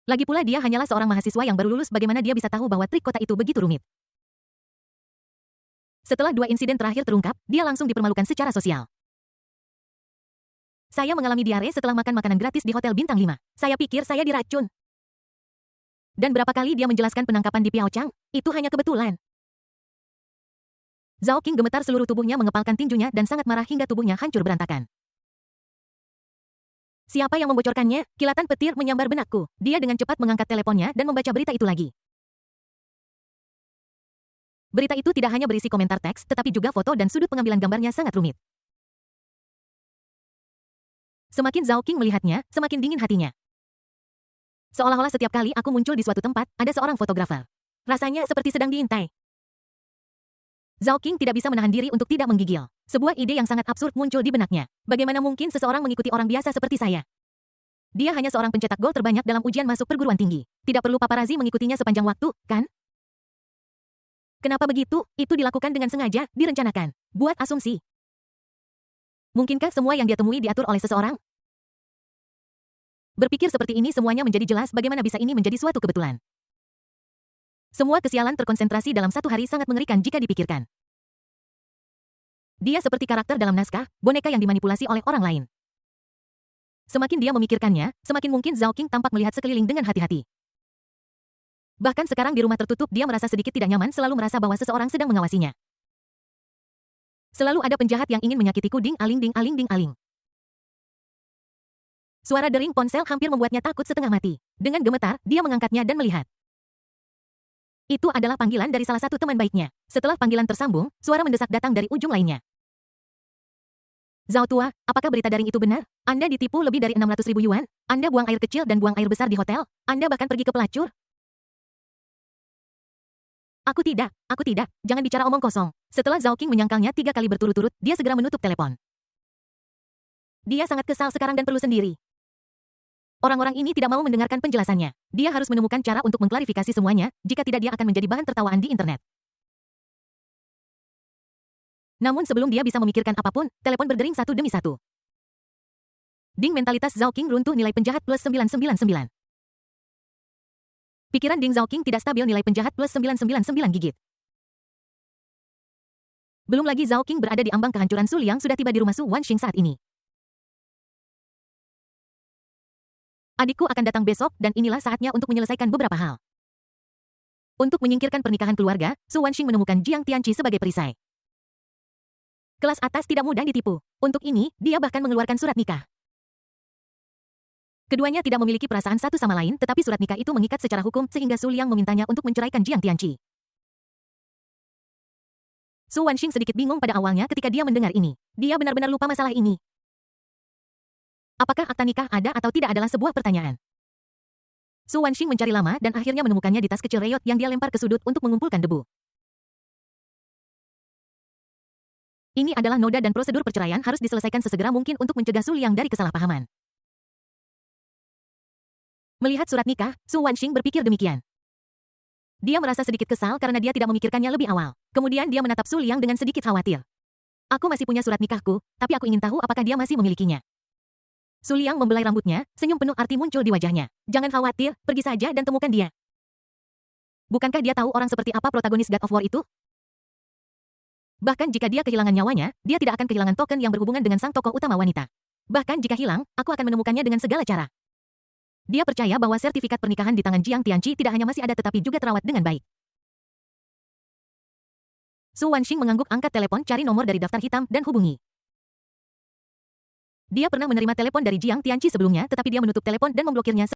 [SPEAKER 1] Lagi pula dia hanyalah seorang mahasiswa yang baru lulus, bagaimana dia bisa tahu bahwa trik kota itu begitu rumit. Setelah 2 insiden terakhir terungkap, dia langsung dipermalukan secara sosial. Saya mengalami diare setelah makan makanan gratis di Hotel Bintang 5. Saya pikir saya diracun. Dan berapa kali dia menjelaskan penangkapan di Piaochang, itu hanya kebetulan. Zhao King gemetar, seluruh tubuhnya mengepalkan tinjunya dan sangat marah hingga tubuhnya hancur berantakan. Siapa yang membocorkannya? Kilatan petir menyambar benakku. Dia dengan cepat mengangkat teleponnya dan membaca berita itu lagi. Berita itu tidak hanya berisi komentar teks, tetapi juga foto dan sudut pengambilan gambarnya sangat rumit. Semakin Zhao King melihatnya, semakin dingin hatinya. Seolah-olah setiap kali aku muncul di suatu tempat, ada seorang fotografer. Rasanya seperti sedang diintai. Zhao King tidak bisa menahan diri untuk tidak menggigil. Sebuah ide yang sangat absurd muncul di benaknya. Bagaimana mungkin seseorang mengikuti orang biasa seperti saya? Dia hanya seorang pencetak gol terbanyak dalam ujian masuk perguruan tinggi. Tidak perlu paparazi mengikutinya sepanjang waktu, kan? Kenapa begitu? Itu dilakukan dengan sengaja, direncanakan. Buat asumsi. Mungkinkah semua yang dia temui diatur oleh seseorang? Berpikir seperti ini semuanya menjadi jelas, bagaimana bisa ini menjadi suatu kebetulan. Semua kesialan terkonsentrasi dalam satu hari sangat mengerikan jika dipikirkan. Dia seperti karakter dalam naskah, boneka yang dimanipulasi oleh orang lain. Semakin dia memikirkannya, semakin mungkin Zhao King tampak melihat sekeliling dengan hati-hati. Bahkan sekarang di rumah tertutup dia merasa sedikit tidak nyaman, selalu merasa bahwa seseorang sedang mengawasinya. Selalu ada penjahat yang ingin menyakitiku, ding aling ding aling ding aling. Suara dering ponsel hampir membuatnya takut setengah mati. Dengan gemetar, dia mengangkatnya dan melihat. Itu adalah panggilan dari salah satu teman baiknya. Setelah panggilan tersambung, suara mendesak datang dari ujung lainnya. Zhao tua, apakah berita daring itu benar? Anda ditipu lebih dari 600.000 yuan? Anda buang air kecil dan buang air besar di hotel? Anda bahkan pergi ke pelacur? Aku tidak, jangan bicara omong kosong. Setelah Zhao King menyangkalnya 3 kali berturut-turut, dia segera menutup telepon. Dia sangat kesal sekarang dan perlu sendiri. Orang-orang ini tidak mau mendengarkan penjelasannya. Dia harus menemukan cara untuk mengklarifikasi semuanya, jika tidak dia akan menjadi bahan tertawaan di internet. Namun sebelum dia bisa memikirkan apapun, telepon berdering satu demi satu. Ding, mentalitas Zhao King runtuh, nilai penjahat plus 999. Pikiran Ding Zhao King tidak stabil, nilai penjahat plus 999 gigit. Belum lagi Zhao King berada di ambang kehancuran. Su Liang sudah tiba di rumah Su Wanxing saat ini. Adikku akan datang besok dan inilah saatnya untuk menyelesaikan beberapa hal. Untuk menyingkirkan pernikahan keluarga, Su Wanxing menemukan Jiang Tianqi sebagai perisai. Kelas atas tidak mudah ditipu. Untuk ini, dia bahkan mengeluarkan surat nikah. Keduanya tidak memiliki perasaan satu sama lain, tetapi surat nikah itu mengikat secara hukum sehingga Su Liang memintanya untuk menceraikan Jiang Tianqi. Su Wanxing sedikit bingung pada awalnya ketika dia mendengar ini. Dia benar-benar lupa masalah ini. Apakah akta nikah ada atau tidak adalah sebuah pertanyaan. Su Wanxing mencari lama dan akhirnya menemukannya di tas kecil Reyot yang dia lempar ke sudut untuk mengumpulkan debu. Ini adalah noda dan prosedur perceraian harus diselesaikan sesegera mungkin untuk mencegah Su Liang dari kesalahpahaman. Melihat surat nikah, Su Wanxing berpikir demikian. Dia merasa sedikit kesal karena dia tidak memikirkannya lebih awal. Kemudian dia menatap Su Liang dengan sedikit khawatir. Aku masih punya surat nikahku, tapi aku ingin tahu apakah dia masih memilikinya. Su Liang membelai rambutnya, senyum penuh arti muncul di wajahnya. Jangan khawatir, pergi saja dan temukan dia. Bukankah dia tahu orang seperti apa protagonis God of War itu? Bahkan jika dia kehilangan nyawanya, dia tidak akan kehilangan token yang berhubungan dengan sang tokoh utama wanita. Bahkan jika hilang, aku akan menemukannya dengan segala cara. Dia percaya bahwa sertifikat pernikahan di tangan Jiang Tianqi tidak hanya masih ada tetapi juga terawat dengan baik. Su Wanxing mengangguk, angkat telepon, cari nomor dari daftar hitam, dan hubungi. Dia pernah menerima telepon dari Jiang Tianqi sebelumnya, tetapi dia menutup telepon dan memblokirnya.